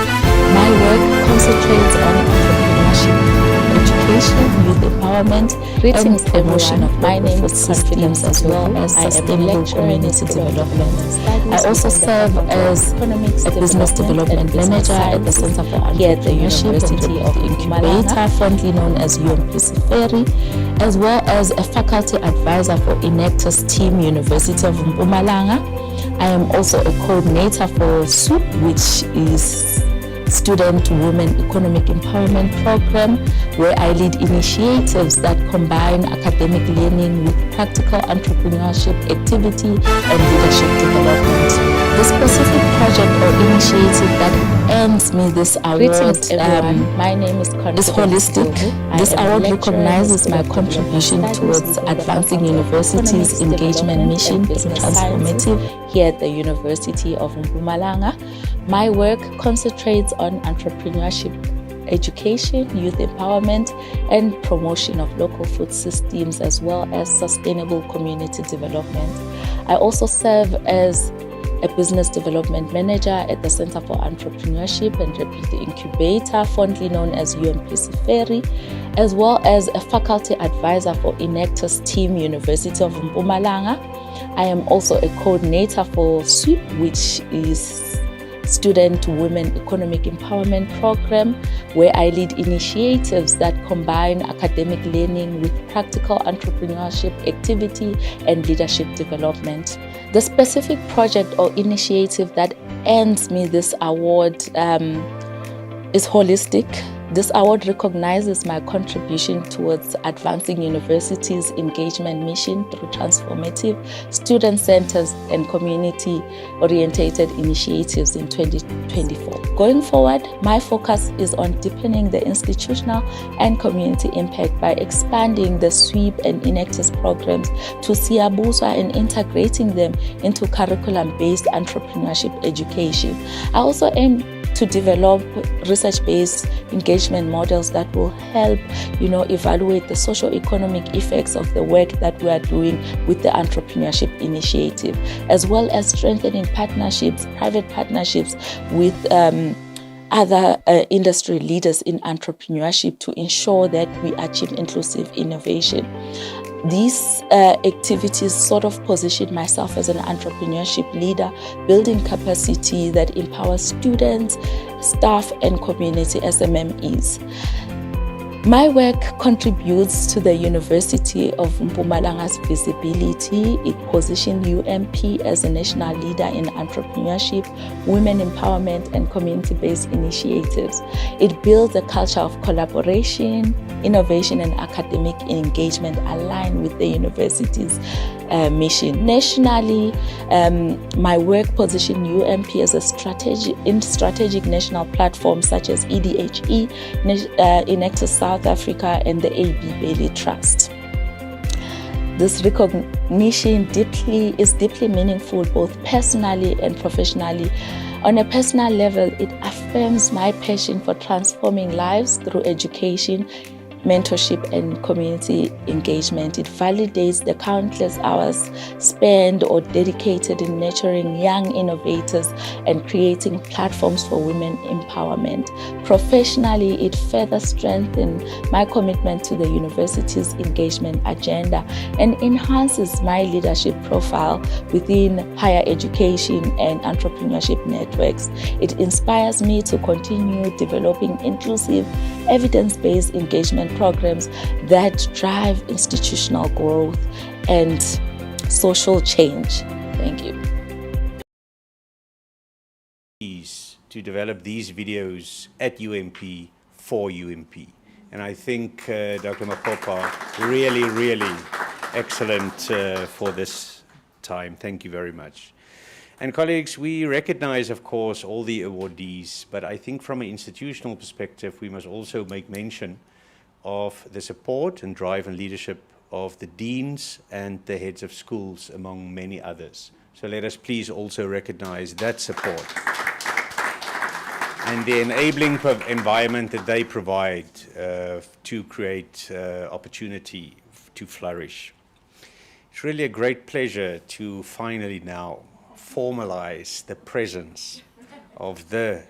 My work concentrates on entrepreneurship, education, youth empowerment, and promotion of local systems as well as sustainable community development. I also serve as a business development manager at the Center for Entrepreneurship of the Incubator, fondly known as UMP, as well as a faculty advisor for Inectus Team, University of Mpumalanga. I am also a coordinator for SWOOP, which is Student Women Economic Empowerment Program, where I lead initiatives that combine academic learning with practical entrepreneurship activity and leadership development. The specific project or initiative that earns me this award My name is holistic. This award recognizes my contribution towards advancing universities' engagement mission through transformative here at the University of Mpumalanga. My work concentrates on entrepreneurship, education, youth empowerment, and promotion of local food systems as well as sustainable community development. I also serve as a business development manager at the Center for Entrepreneurship and the Incubator, fondly known as UMP, as well as a faculty advisor for Inectus Team, University of Mpumalanga. I am also a coordinator for SWOOP, which is Student Women Economic Empowerment Program, where I lead initiatives that combine academic learning with practical entrepreneurship activity and leadership development. The specific project or initiative that earns me this award is holistic. This award recognizes my contribution towards advancing universities' engagement mission through transformative, student-centered and community-oriented initiatives in 2024. Going forward, my focus is on deepening the institutional and community impact by expanding the SWOOP and Inectus programs to Siabuswa and integrating them into curriculum-based entrepreneurship education. I also aim to develop research-based engagement models that will help, evaluate the socio-economic effects of the work that we are doing with the entrepreneurship initiative, as well as strengthening partnerships, private partnerships with other industry leaders in entrepreneurship to ensure that we achieve inclusive innovation. These activities sort of position myself as an entrepreneurship leader, building capacity that empowers students, staff, and community SMMEs. My work contributes to the University of Mpumalanga's visibility. It positions UMP as a national leader in entrepreneurship, women empowerment, and community-based initiatives. It builds a culture of collaboration, innovation, and academic engagement aligned with the university's mission. Nationally, my work positions UMP as a strategic national platform such as EDHE, Inactus South Africa, and the AB Bailey Trust. This recognition is deeply meaningful both personally and professionally. On a personal level, it affirms my passion for transforming lives through education, mentorship, and community engagement. It validates the countless hours spent or dedicated in nurturing young innovators and creating platforms for women empowerment. Professionally, it further strengthens my commitment to the university's engagement agenda and enhances my leadership profile within higher education and entrepreneurship networks. It inspires me to continue developing inclusive, evidence-based engagement programs that drive institutional growth and social change. Thank you. To develop these videos at UMP for UMP. And I think Dr. Mapopa, really excellent for this time. Thank you very much. And colleagues, we recognize, of course, all the awardees, but I think from an institutional perspective, we must also make mention of the support and drive and leadership of the deans and the heads of schools, among many others. So let us please also recognize that support and the enabling environment that they provide to create opportunity to flourish. It's really a great pleasure to finally now formalize the presence of the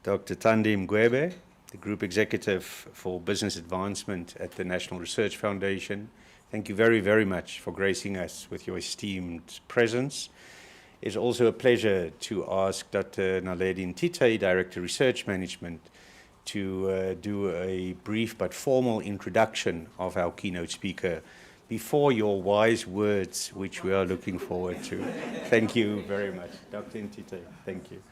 Dr. Thandi Mgwebe, the Group Executive for Business Advancement at the National Research Foundation. Thank you very much for gracing us with your esteemed presence. It's also a pleasure to ask Dr. Naledi Ntite, Director Research Management, to do a brief but formal introduction of our keynote speaker before your wise words, which we are looking forward to. Thank you very much. Dr. Ntite, thank you.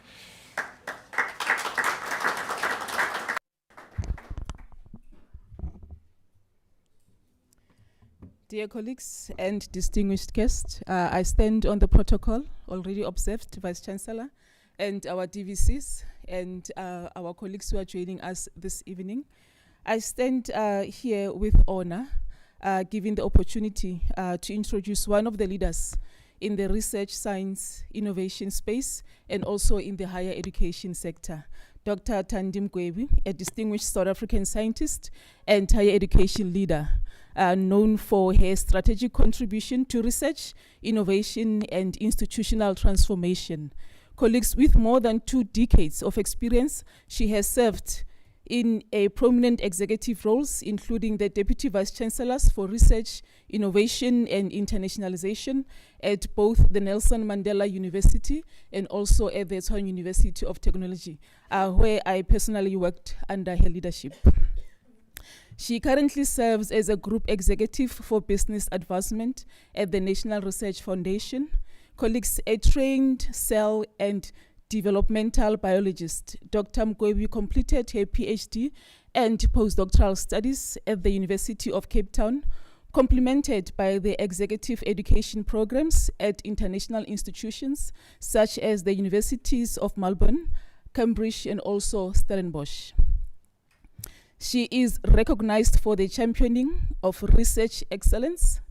Dear colleagues and distinguished guests, I stand on the protocol already observed, Vice Chancellor, and our DVCs and our colleagues who are joining us this evening. I stand here with honor, given the opportunity to introduce one of the leaders in the research, science, innovation space, and also in the higher education sector. Dr. Thandi Mgwebe, a distinguished South African scientist and higher education leader, known for her strategic contribution to research, innovation, and institutional transformation. Colleagues, with more than 2 decades of experience, she has served in a prominent executive roles, including the Deputy Vice Chancellors for Research, Innovation, and Internationalization at both the Nelson Mandela University and also at the Tshwane University of Technology, where I personally worked under her leadership. She currently serves as a Group Executive for Business Advancement at the National Research Foundation. Colleagues, a trained cell and developmental biologist, Dr. Mgwebe completed her PhD and postdoctoral studies at the University of Cape Town, complemented by the executive education programs at international institutions such as the Universities of Melbourne, Cambridge, and also Stellenbosch. She is recognized for the championing of research excellence,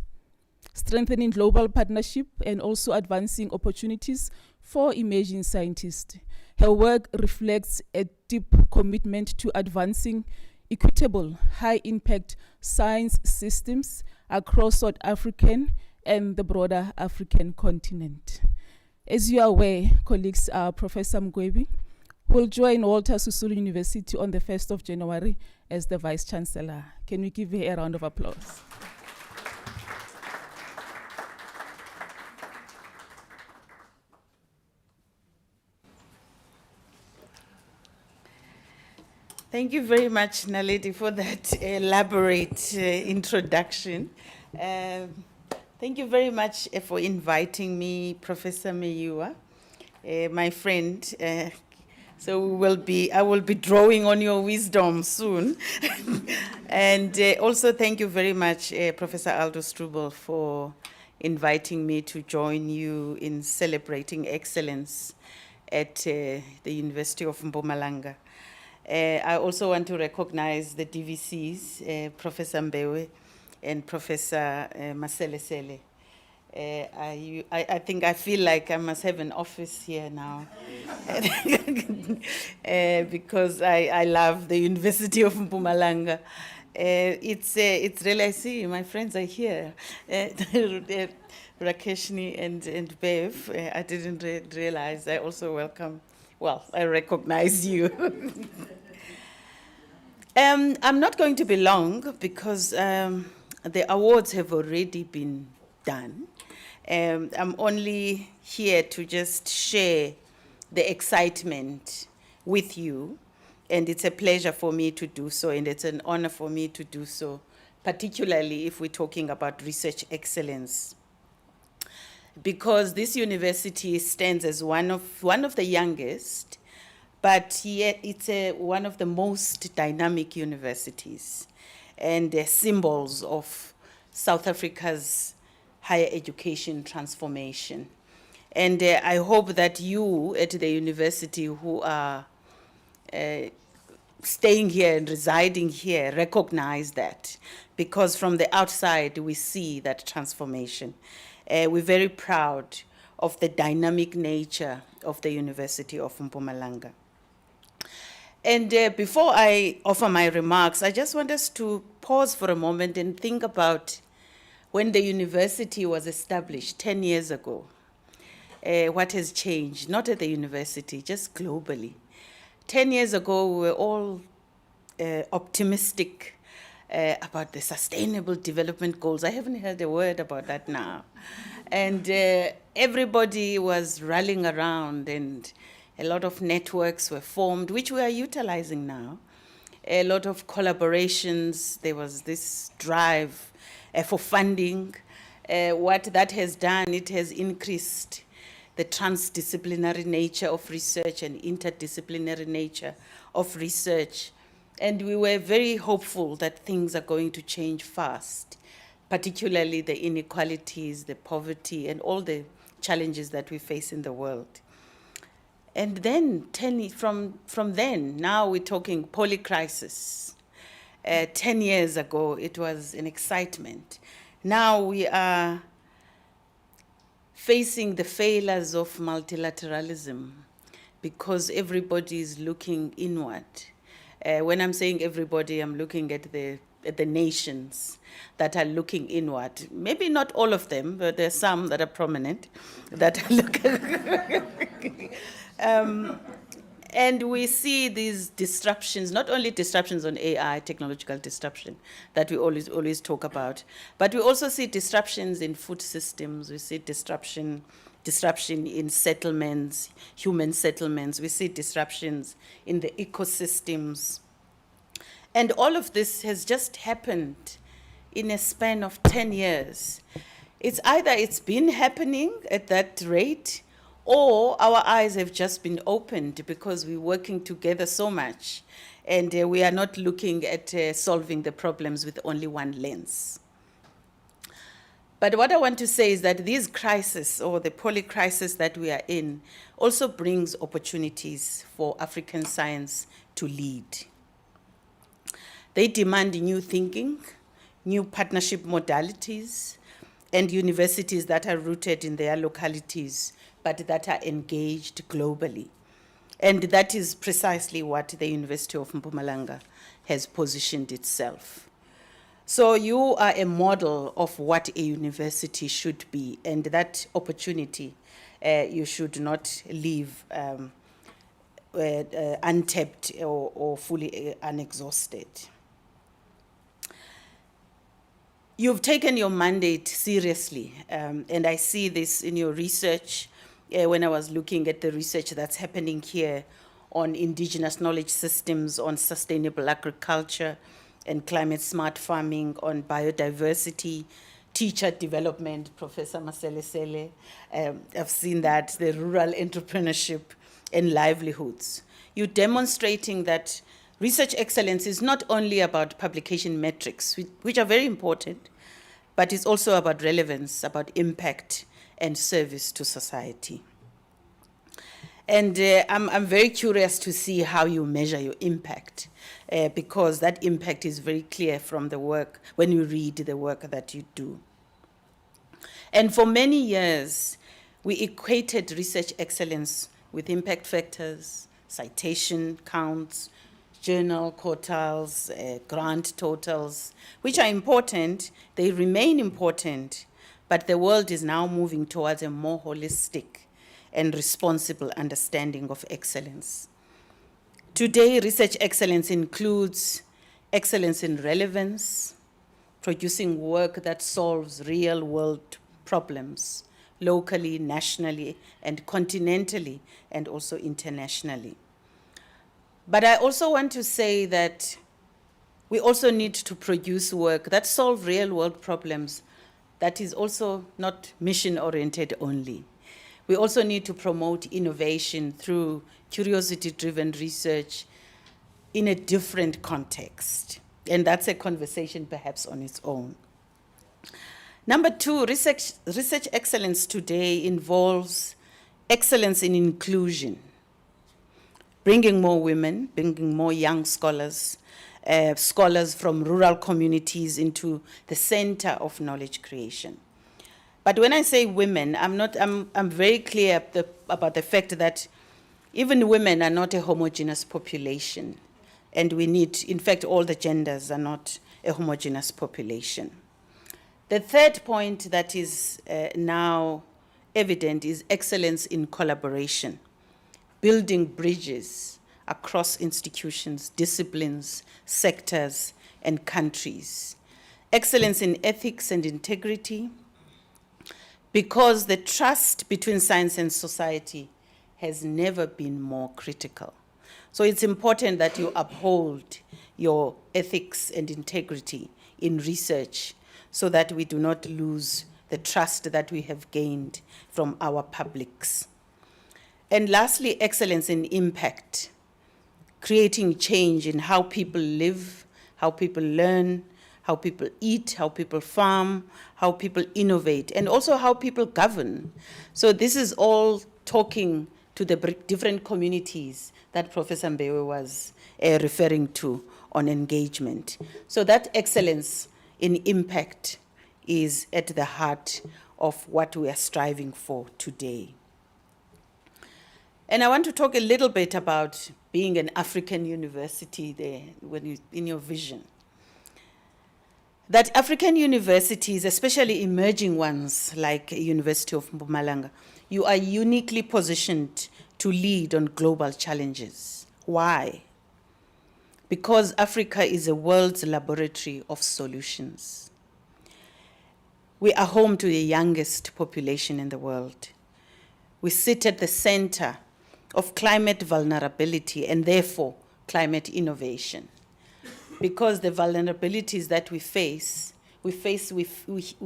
strengthening global partnership, and also advancing opportunities for emerging scientists. Her work reflects a deep commitment to advancing equitable, high-impact science systems across South African and the broader African continent. As you are aware, colleagues, Professor Mgwebe will join Walter Sisulu University on the 1st of January as the Vice Chancellor. Can we give her a round of applause? Thank you very much, Naledi, for that elaborate introduction. Thank you very much for inviting me, Professor Meyiwa, my friend. So I will be drawing on your wisdom soon. And also thank you very much, Professor Aldo Strubel, for inviting me to join you in celebrating excellence at the University of Mpumalanga. I also want to recognize the DVCs, Professor Mbewe and Professor Maselesele. I think I feel like I must have an office here now because I love the University of Mpumalanga. It's really, I see my friends are here. Rakeshni and Bev, I didn't realize. I also welcome, well, I recognize you. I'm not going to be long because the awards have already been done. I'm only here to just share the excitement with you, and it's a pleasure for me to do so, and it's an honor for me to do so, particularly if we're talking about research excellence. Because this university stands as one of the youngest, but yet it's one of the most dynamic universities and symbols of South Africa's higher education transformation. And I hope that you at the university who are staying here and residing here recognize that, because from the outside we see that transformation. We're very proud of the dynamic nature of the University of Mpumalanga. And before I offer my remarks, I just want us to pause for a moment and think about when the university was established 10 years ago. What has changed, not at the university, just globally. 10 years ago, we were all optimistic about the Sustainable Development Goals. I haven't heard a word about that now. And everybody was rallying around, and a lot of networks were formed, which we are utilizing now. A lot of collaborations. There was this drive for funding. What that has done, it has increased the transdisciplinary nature of research and interdisciplinary nature of research. And we were very hopeful that things are going to change fast, particularly the inequalities, the poverty, and all the challenges that we face in the world. And then, from then, now we're talking polycrisis. 10 years ago, it was an excitement. Now we are facing the failures of multilateralism because everybody is looking inward. When I'm saying everybody, I'm looking at the nations that are looking inward. Maybe not all of them, but there's some that are prominent that are looking. And we see these disruptions, not only disruptions on AI, technological disruption, that we always talk about, but we also see disruptions in food systems. We see disruption in settlements, human settlements. We see disruptions in the ecosystems. And all of this has just happened in a span of 10 years. It's either it's been happening at that rate, or our eyes have just been opened because we're working together so much, and we are not looking at solving the problems with only one lens. But what I want to say is that these crises, or the polycrisis that we are in, also brings opportunities for African science to lead. They demand new thinking, new partnership modalities, and universities that are rooted in their localities, but that are engaged globally. And that is precisely what the University of Mpumalanga has positioned itself. So you are a model of what a university should be, and that opportunity you should not leave untapped or fully unexhausted. You've taken your mandate seriously, and I see this in your research when I was looking at the research that's happening here on indigenous knowledge systems, on sustainable agriculture and climate smart farming, on biodiversity, teacher development, Professor Maselesele. I've seen that, the rural entrepreneurship and livelihoods. You're demonstrating that research excellence is not only about publication metrics, which are very important, but it's also about relevance, about impact and service to society. And I'm very curious to see how you measure your impact, because that impact is very clear from the work, when you read the work that you do. And for many years, we equated research excellence with impact factors, citation counts, journal quotiles, grant totals, which are important. They remain important, but the world is now moving towards a more holistic and responsible understanding of excellence. Today, research excellence includes excellence in relevance, producing work that solves real-world problems, locally, nationally, and continentally, and also internationally. But I also want to say that we also need to produce work that solves real-world problems that is also not mission-oriented only. We also need to promote innovation through curiosity-driven research in a different context. And that's a conversation perhaps on its own. Number two, research excellence today involves excellence in inclusion, bringing more women, bringing more young scholars, scholars from rural communities into the center of knowledge creation. But when I say women, I'm very clear about the fact that even women are not a homogeneous population. And we need, in fact, all the genders are not a homogeneous population. The third point that is now evident is excellence in collaboration, building bridges across institutions, disciplines, sectors, and countries. Excellence in ethics and integrity, because the trust between science and society has never been more critical. So it's important that you uphold your ethics and integrity in research so that we do not lose the trust that we have gained from our publics. And lastly, excellence in impact, creating change in how people live, how people learn, how people eat, how people farm, how people innovate, and also how people govern. So this is all talking to the different communities that Professor Mbewe was referring to on engagement. So that excellence in impact is at the heart of what we are striving for today. And I want to talk a little bit about being an African university there in your vision. That African universities, especially emerging ones like University of Mpumalanga, you are uniquely positioned to lead on global challenges. Why? Because Africa is a world's laboratory of solutions. We are home to the youngest population in the world. We sit at the center of climate vulnerability and therefore climate innovation. Because the vulnerabilities that we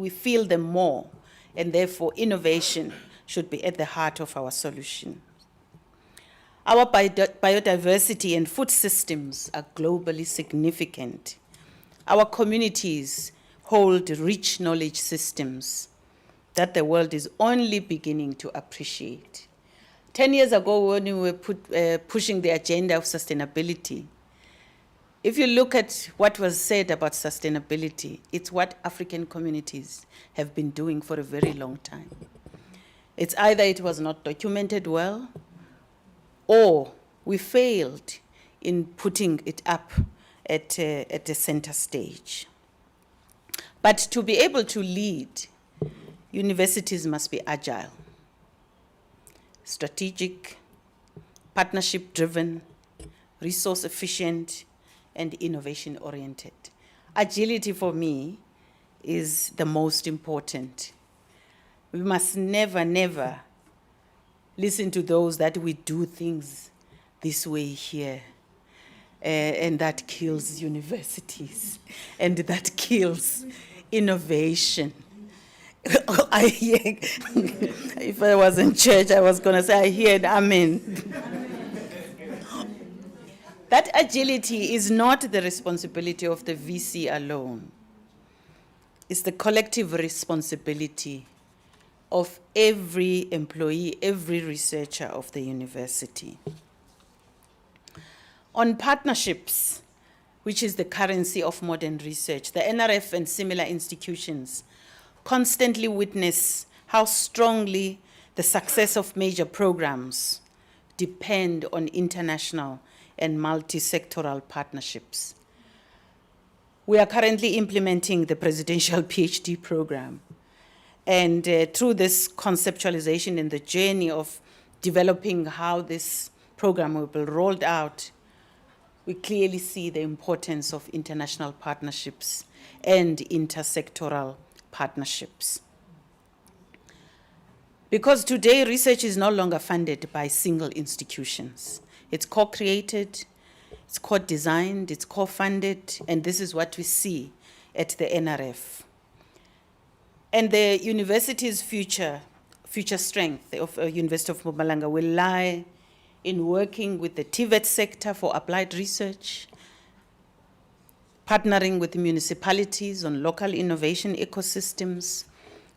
feel them more, and therefore innovation should be at the heart of our solution. Our biodiversity and food systems are globally significant. Our communities hold rich knowledge systems that the world is only beginning to appreciate. 10 years ago, when we were pushing the agenda of sustainability, if you look at what was said about sustainability, it's what African communities have been doing for a very long time. It's either it was not documented well, or we failed in putting it up at the center stage. But to be able to lead, universities must be agile, strategic, partnership-driven, resource-efficient, and innovation-oriented. Agility for me is the most important. We must never, never listen to those that we do things this way here. And that kills universities, and that kills innovation. I hear, if I was in church, I was going to say, I hear it, amen. That agility is not the responsibility of the VC alone. It's the collective responsibility of every employee, every researcher of the university. On partnerships, which is the currency of modern research, the NRF and similar institutions constantly witness how strongly the success of major programs depend on international and multi-sectoral partnerships. We are currently implementing the presidential PhD program. And through this conceptualization and the journey of developing how this program will be rolled out, we clearly see the importance of international partnerships and intersectoral partnerships. Because today research is no longer funded by single institutions. It's co-created, it's co-designed, it's co-funded, and this is what we see at the NRF. And the university's future strength of University of Mpumalanga will lie in working with the TVET sector for applied research, partnering with municipalities on local innovation ecosystems,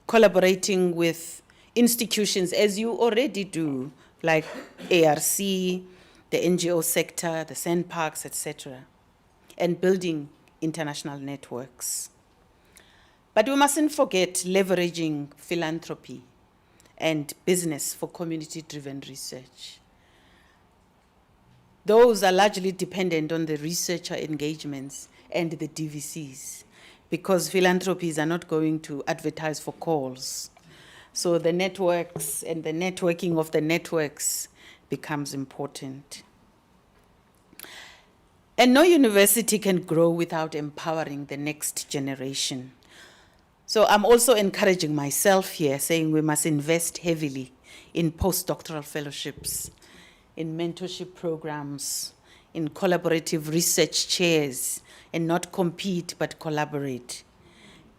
collaborating with institutions, as you already do, like ARC, the NGO sector, the sandparks, etc., and building international networks. But we mustn't forget leveraging philanthropy and business for community-driven research. Those are largely dependent on the researcher engagements and the DVCs, because philanthropies are not going to advertise for calls. So the networks and the networking of the networks becomes important. And no university can grow without empowering the next generation. So I'm also encouraging myself here, saying we must invest heavily in postdoctoral fellowships, in mentorship programs, in collaborative research chairs, and not compete but collaborate.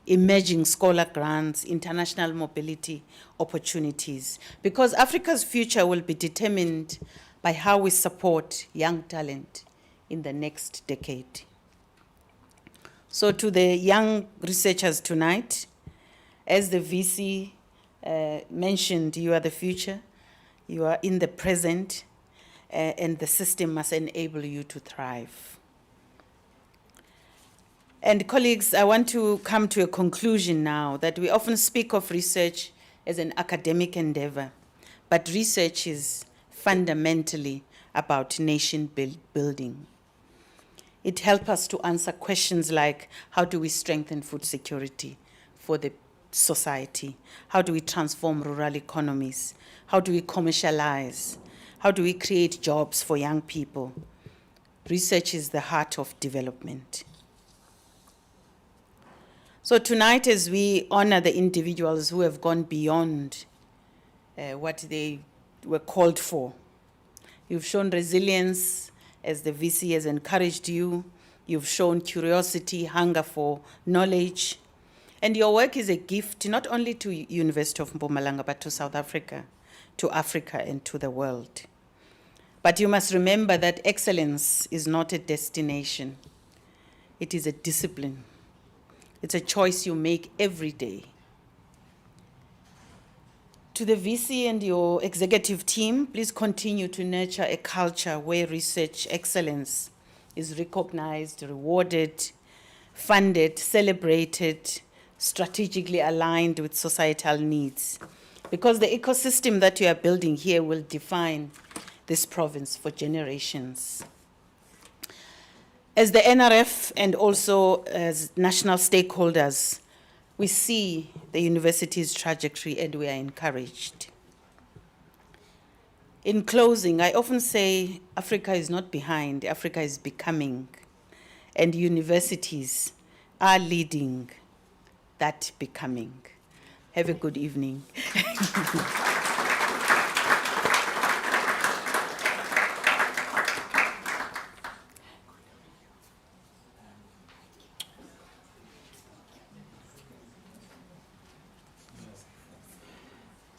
Emerging scholar grants, international mobility opportunities, because Africa's future will be determined by how we support young talent in the next decade. So to the young researchers tonight, as the VC mentioned, you are the future, you are in the present, and the system must enable you to thrive. And colleagues, I want to come to a conclusion now that we often speak of research as an academic endeavor, but research is fundamentally about nation building. It helps us to answer questions like, how do we strengthen food security for the society? How do we transform rural economies? How do we commercialize? How do we create jobs for young people? Research is the heart of development. So tonight, as we honor the individuals who have gone beyond what they were called for, you've shown resilience as the VC has encouraged you. You've shown curiosity, hunger for knowledge. And your work is a gift not only to University of Mpumalanga, but to South Africa, to Africa, and to the world. But you must remember that excellence is not a destination. It is a discipline. It's a choice you make every day. To the VC and your executive team, please continue to nurture a culture where research excellence is recognized, rewarded, funded, celebrated, strategically aligned with societal needs. Because the ecosystem that you are building here will define this province for generations. As the NRF and also as national stakeholders, we see the university's trajectory and we are encouraged. In closing, I often say Africa is not behind, Africa is becoming, and universities are leading that becoming. Have a good evening.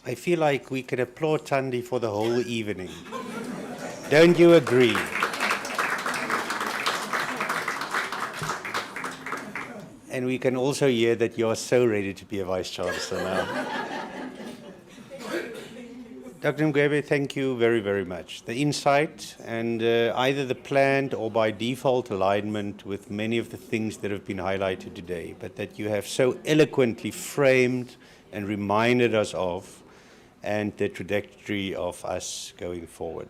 I feel like we can applaud Thandi for the whole evening. Don't you agree? And we can also hear that you are so ready to be a Vice Chancellor now. Dr. Mgwebe, thank you very, very much. The insight and either the planned or by default alignment with many of the things that have been highlighted today, but that you have so eloquently framed and reminded us of, and the trajectory of us going forward.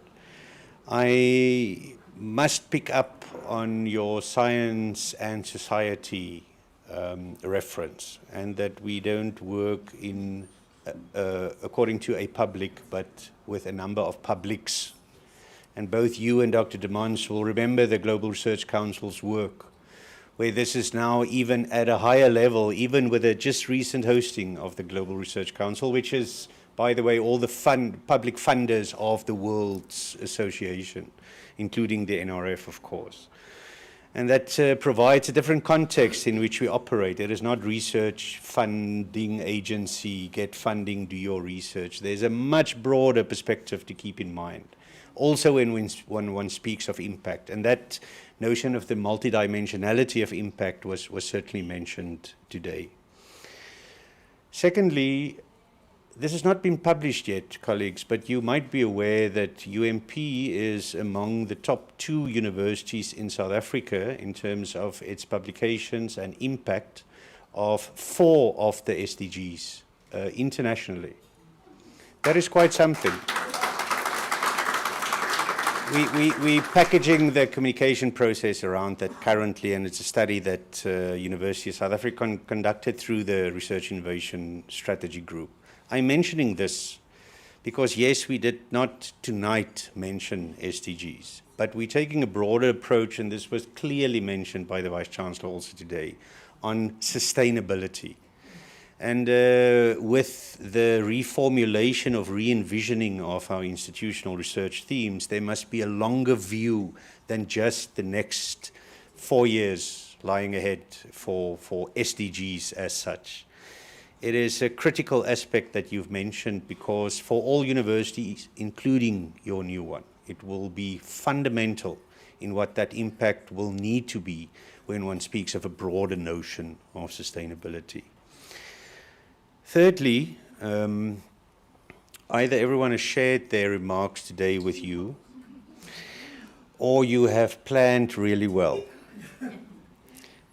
I must pick up on your science and society reference, and that we don't work in according to a public, but with a number of publics. And both you and Dr. de Mons will remember the Global Research Council's work, where this is now even at a higher level, even with a just recent hosting of the Global Research Council, which is, by the way, all the public funders of the World's Association, including the NRF, of course. And that provides a different context in which we operate. It is not research funding agency, get funding, do your research. There's a much broader perspective to keep in mind. Also when one speaks of impact. And that notion of the multidimensionality of impact was certainly mentioned today. Secondly, this has not been published yet, colleagues, but you might be aware that UMP is among the top 2 universities in South Africa in terms of its publications and impact of 4 of the SDGs internationally. That is quite something. We're packaging the communication process around that currently, and it's a study that University of South Africa conducted through the Research Innovation Strategy Group. I'm mentioning this because, yes, we did not tonight mention SDGs, but we're taking a broader approach, and this was clearly mentioned by the Vice-Chancellor also today, on sustainability. And with the reformulation of re-envisioning of our institutional research themes, there must be a longer view than just the next 4 years lying ahead for SDGs as such. It is a critical aspect that you've mentioned because for all universities, including your new one, it will be fundamental in what that impact will need to be when one speaks of a broader notion of sustainability. Thirdly, either everyone has shared their remarks today with you, or you have planned really well.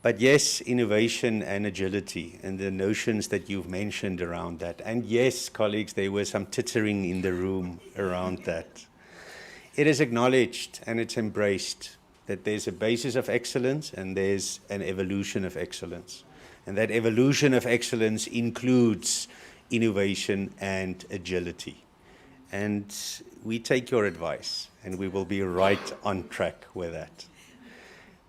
But yes, innovation and agility and the notions that you've mentioned around that. And yes, colleagues, there was some tittering in the room around that. It is acknowledged and it's embraced that there's a basis of excellence and there's an evolution of excellence. And that evolution of excellence includes innovation and agility. And we take your advice and we will be right on track with that.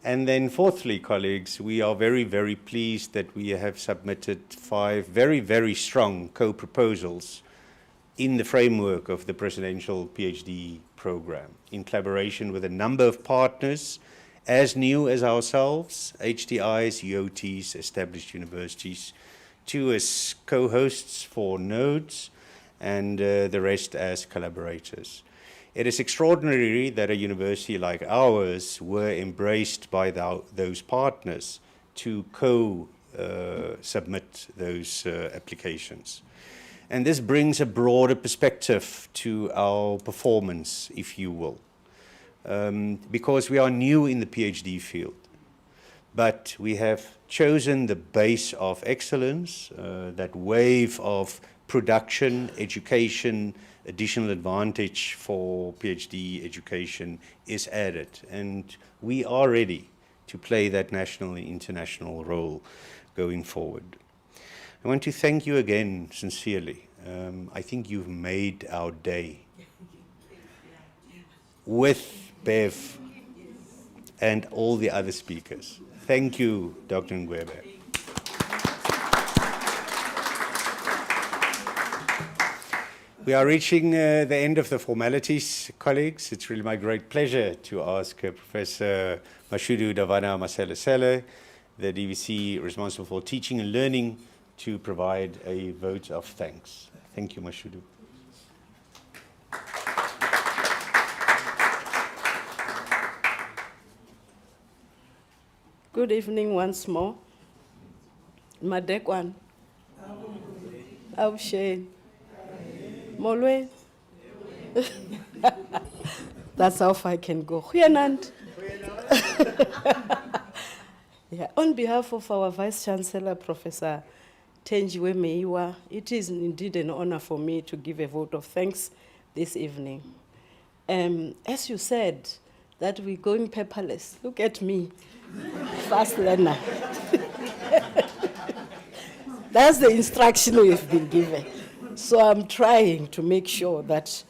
And then fourthly, colleagues, we are very, very pleased that we have submitted 5 very, very strong co-proposals in the framework of the Presidential PhD program, in collaboration with a number of partners, as new as ourselves, HDIs, UOTs, established universities, 2 as co-hosts for nodes, and the rest as collaborators. It is extraordinary that a university like ours were embraced by those partners to co-submit those applications. And this brings a broader perspective to our performance, if you will, because we are new in the PhD field. But we have chosen the base of excellence, that wave of production, education, additional advantage for PhD education is added. And we are ready to play that national and international role going forward. I want to thank you again sincerely. I think you've made our day with Bev and all the other speakers. Thank you, Dr. Mgwebe. We are reaching the end of the formalities, colleagues. It's really my great pleasure to ask Professor Mashudu Davana Maselesele, the DVC responsible for teaching and learning, to provide a vote of thanks. Thank you, Mashudu. Good evening once more. Madekwan. Abshay. Molwe. That's how far I can go. Huyanand. Yeah. On behalf of our Vice Chancellor, Professor Tenjiwe Meiwa, it is indeed an honor for me to give a vote of thanks this evening. As you said, that we're going paperless. Look at me, fast learner. That's the instruction we've been given. So I'm trying to make sure that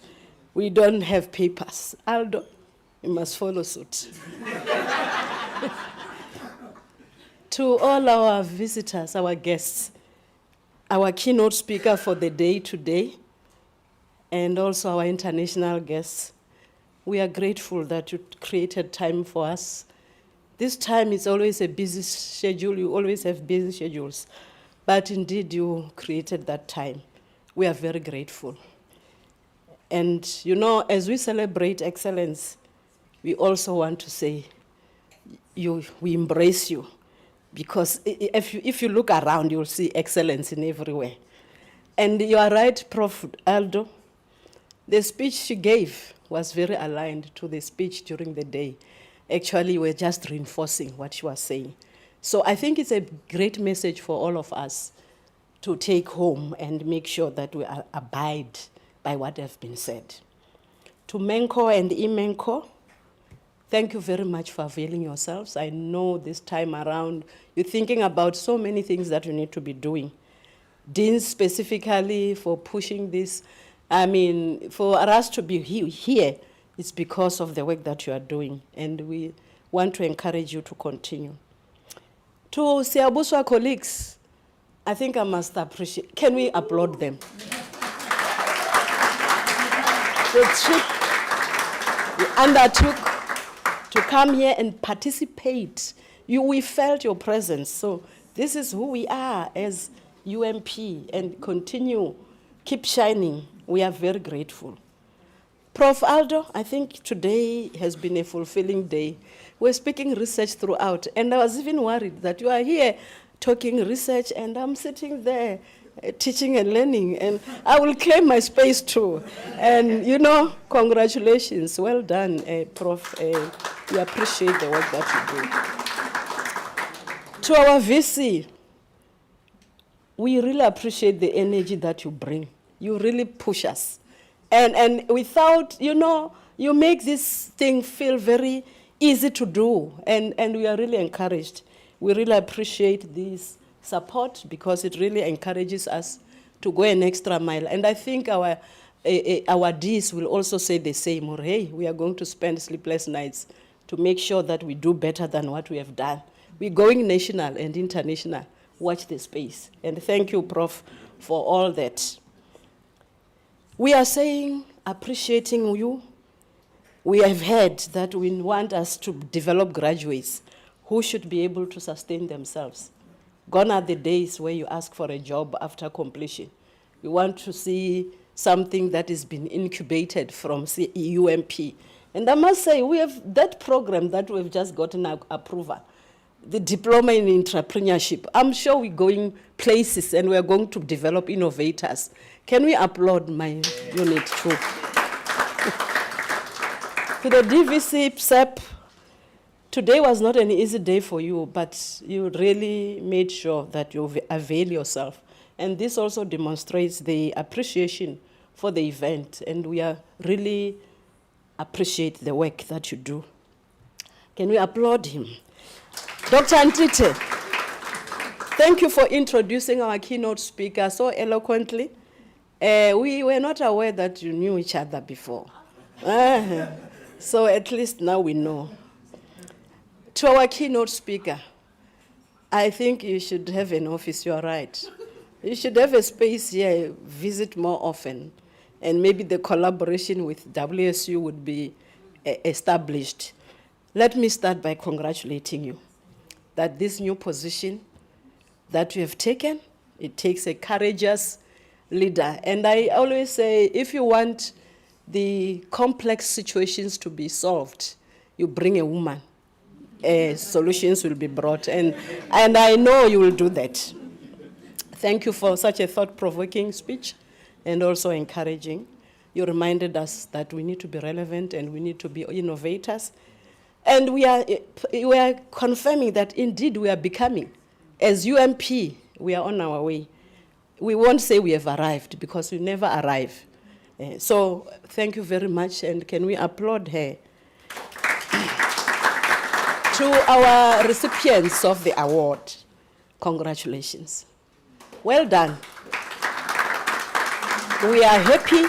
we don't have papers. Aldo, you must follow suit. To all our visitors, our guests, our keynote speaker for the day today, and also our international guests, we are grateful that you created time for us. This time is always a busy schedule. You always have busy schedules. But indeed, you created that time. We are very grateful. And you know, as we celebrate excellence, we also want to say, we embrace you. Because if you look around, you'll see excellence in everywhere. And you are right, Prof. Aldo. The speech she gave was very aligned to the speech during the day. Actually, we're just reinforcing what she was saying. So I think it's a great message for all of us to take home and make sure that we abide by what has been said. To Menko and Imenko, thank you very much for availing yourselves. I know this time around, you're thinking about so many things that you need to be doing. Deans specifically for pushing this. I mean, for us to be here, it's because of the work that you are doing, and we want to encourage you to continue. To Siabuswa colleagues, I think I must appreciate, can we applaud them? The trip you undertook to come here and participate. We felt your presence. So this is who we are as UMP, and continue, keep shining. We are very grateful. Prof. Aldo, I think today has been a fulfilling day. We're speaking research throughout, and I was even worried that you are here talking research, and I'm sitting there teaching and learning, and I will claim my space too. And you know, congratulations, well done, Prof. We appreciate the work that you do. To our VC, we really appreciate the energy that you bring. You really push us. And without, you know, you make this thing feel very easy to do, and we are really encouraged. We really appreciate this support because it really encourages us to go an extra mile. And I think our Ds will also say the same, or hey, we are going to spend sleepless nights to make sure that we do better than what we have done. We're going national and international. Watch the space. And thank you, Prof, for all that. We are saying, appreciating you. We have heard that we want us to develop graduates who should be able to sustain themselves. Gone are the days where you ask for a job after completion. We want to see something that has been incubated from UMP. And I must say, we have that program that we've just gotten approval, the diploma in entrepreneurship. I'm sure we're going places and we're going to develop innovators. Can we applaud my unit too? To the DVC, PSEP, today was not an easy day for you, but you really made sure that you avail yourself. And this also demonstrates the appreciation for the event, and we are really appreciate the work that you do. Can we applaud him? Dr. Antite, thank you for introducing our keynote speaker so eloquently. We were not aware that you knew each other before. So at least now we know. To our keynote speaker, I think you should have an office, you're right. You should have a space here, visit more often, and maybe the collaboration with WSU would be established. Let me start by congratulating you that this new position that you have taken, it takes a courageous leader. And I always say, if you want the complex situations to be solved, you bring a woman. Solutions will be brought. And I know you will do that. Thank you for such a thought-provoking speech and also encouraging. You reminded us that we need to be relevant and we need to be innovators. And we are confirming that indeed we are becoming. As UMP, we are on our way. We won't say we have arrived because we never arrive. So thank you very much, and can we applaud her? To our recipients of the award, congratulations. Well done. We are happy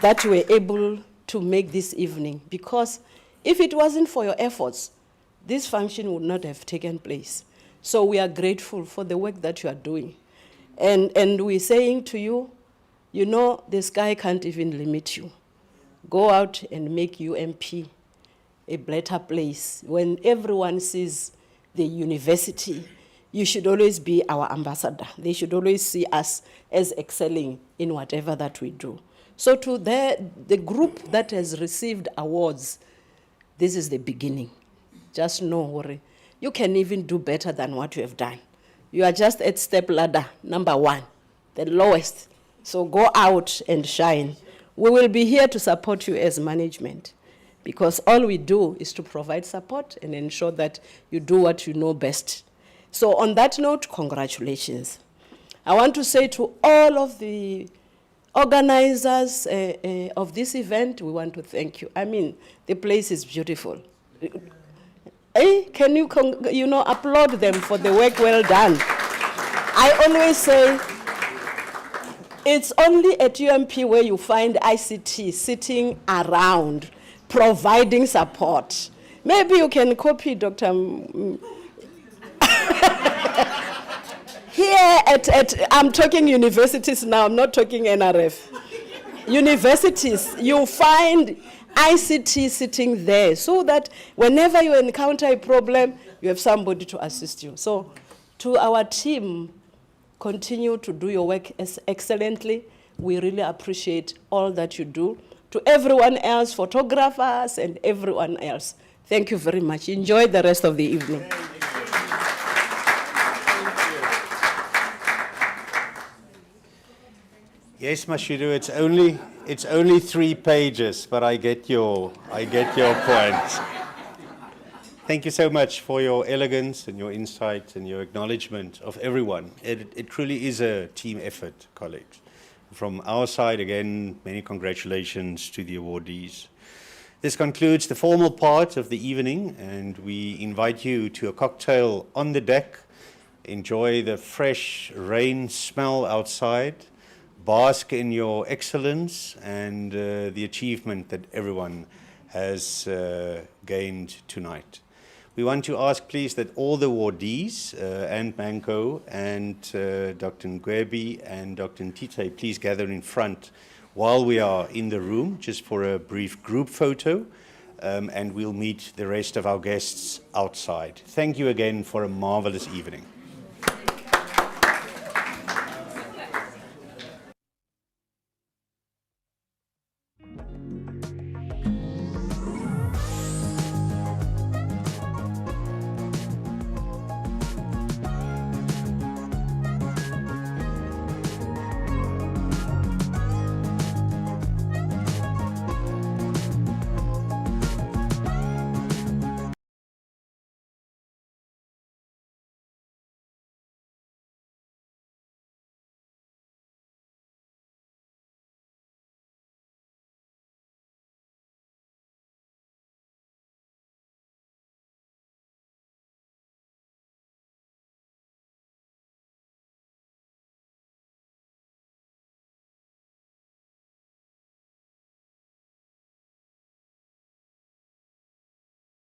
that we were able to make this evening, because if it wasn't for your efforts, this function would not have taken place. So we are grateful for the work that you are doing. And we're saying to you, you know, the sky can't even limit you. Go out and make UMP a better place. When everyone sees the university, you should always be our ambassador. They should always see us as excelling in whatever that we do. So to the group that has received awards, this is the beginning. Just no worry. You can even do better than what you have done. You are just at step ladder number 1, the lowest. So go out and shine. We will be here to support you as management, because all we do is to provide support and ensure that you do what you know best. So on that note, congratulations. I want to say to all of the organizers of this event, we want to thank you. I mean, the place is beautiful. Can you applaud them for the work well done? I always say, it's only at UMP where you find ICT sitting around, providing support. Maybe you can copy Dr. Here I'm talking universities now, I'm not talking NRF. Universities, you find ICT sitting there so that whenever you encounter a problem, you have somebody to assist you. So to our team, continue to do your work excellently. We really appreciate all that you do. To everyone else, photographers and everyone else, thank you very much. Enjoy the rest of the evening. Yes, Mashiru, it's only 3 pages, but I get your point. Thank you so much for your elegance and your insight and your acknowledgement of everyone. It truly is a team effort, colleagues. From our side, again, many congratulations to the awardees. This concludes the formal part of the evening, and we invite you to a cocktail on the deck. Enjoy the fresh rain smell outside. Bask in your excellence and the achievement that everyone has gained tonight. We want to ask, please, that all the awardees, and Manko and Dr. Ngwebi and Dr. Ntite, please gather in front while we are in the room, just for a brief group photo, and we'll meet the rest of our guests outside. Thank you again for a marvelous evening.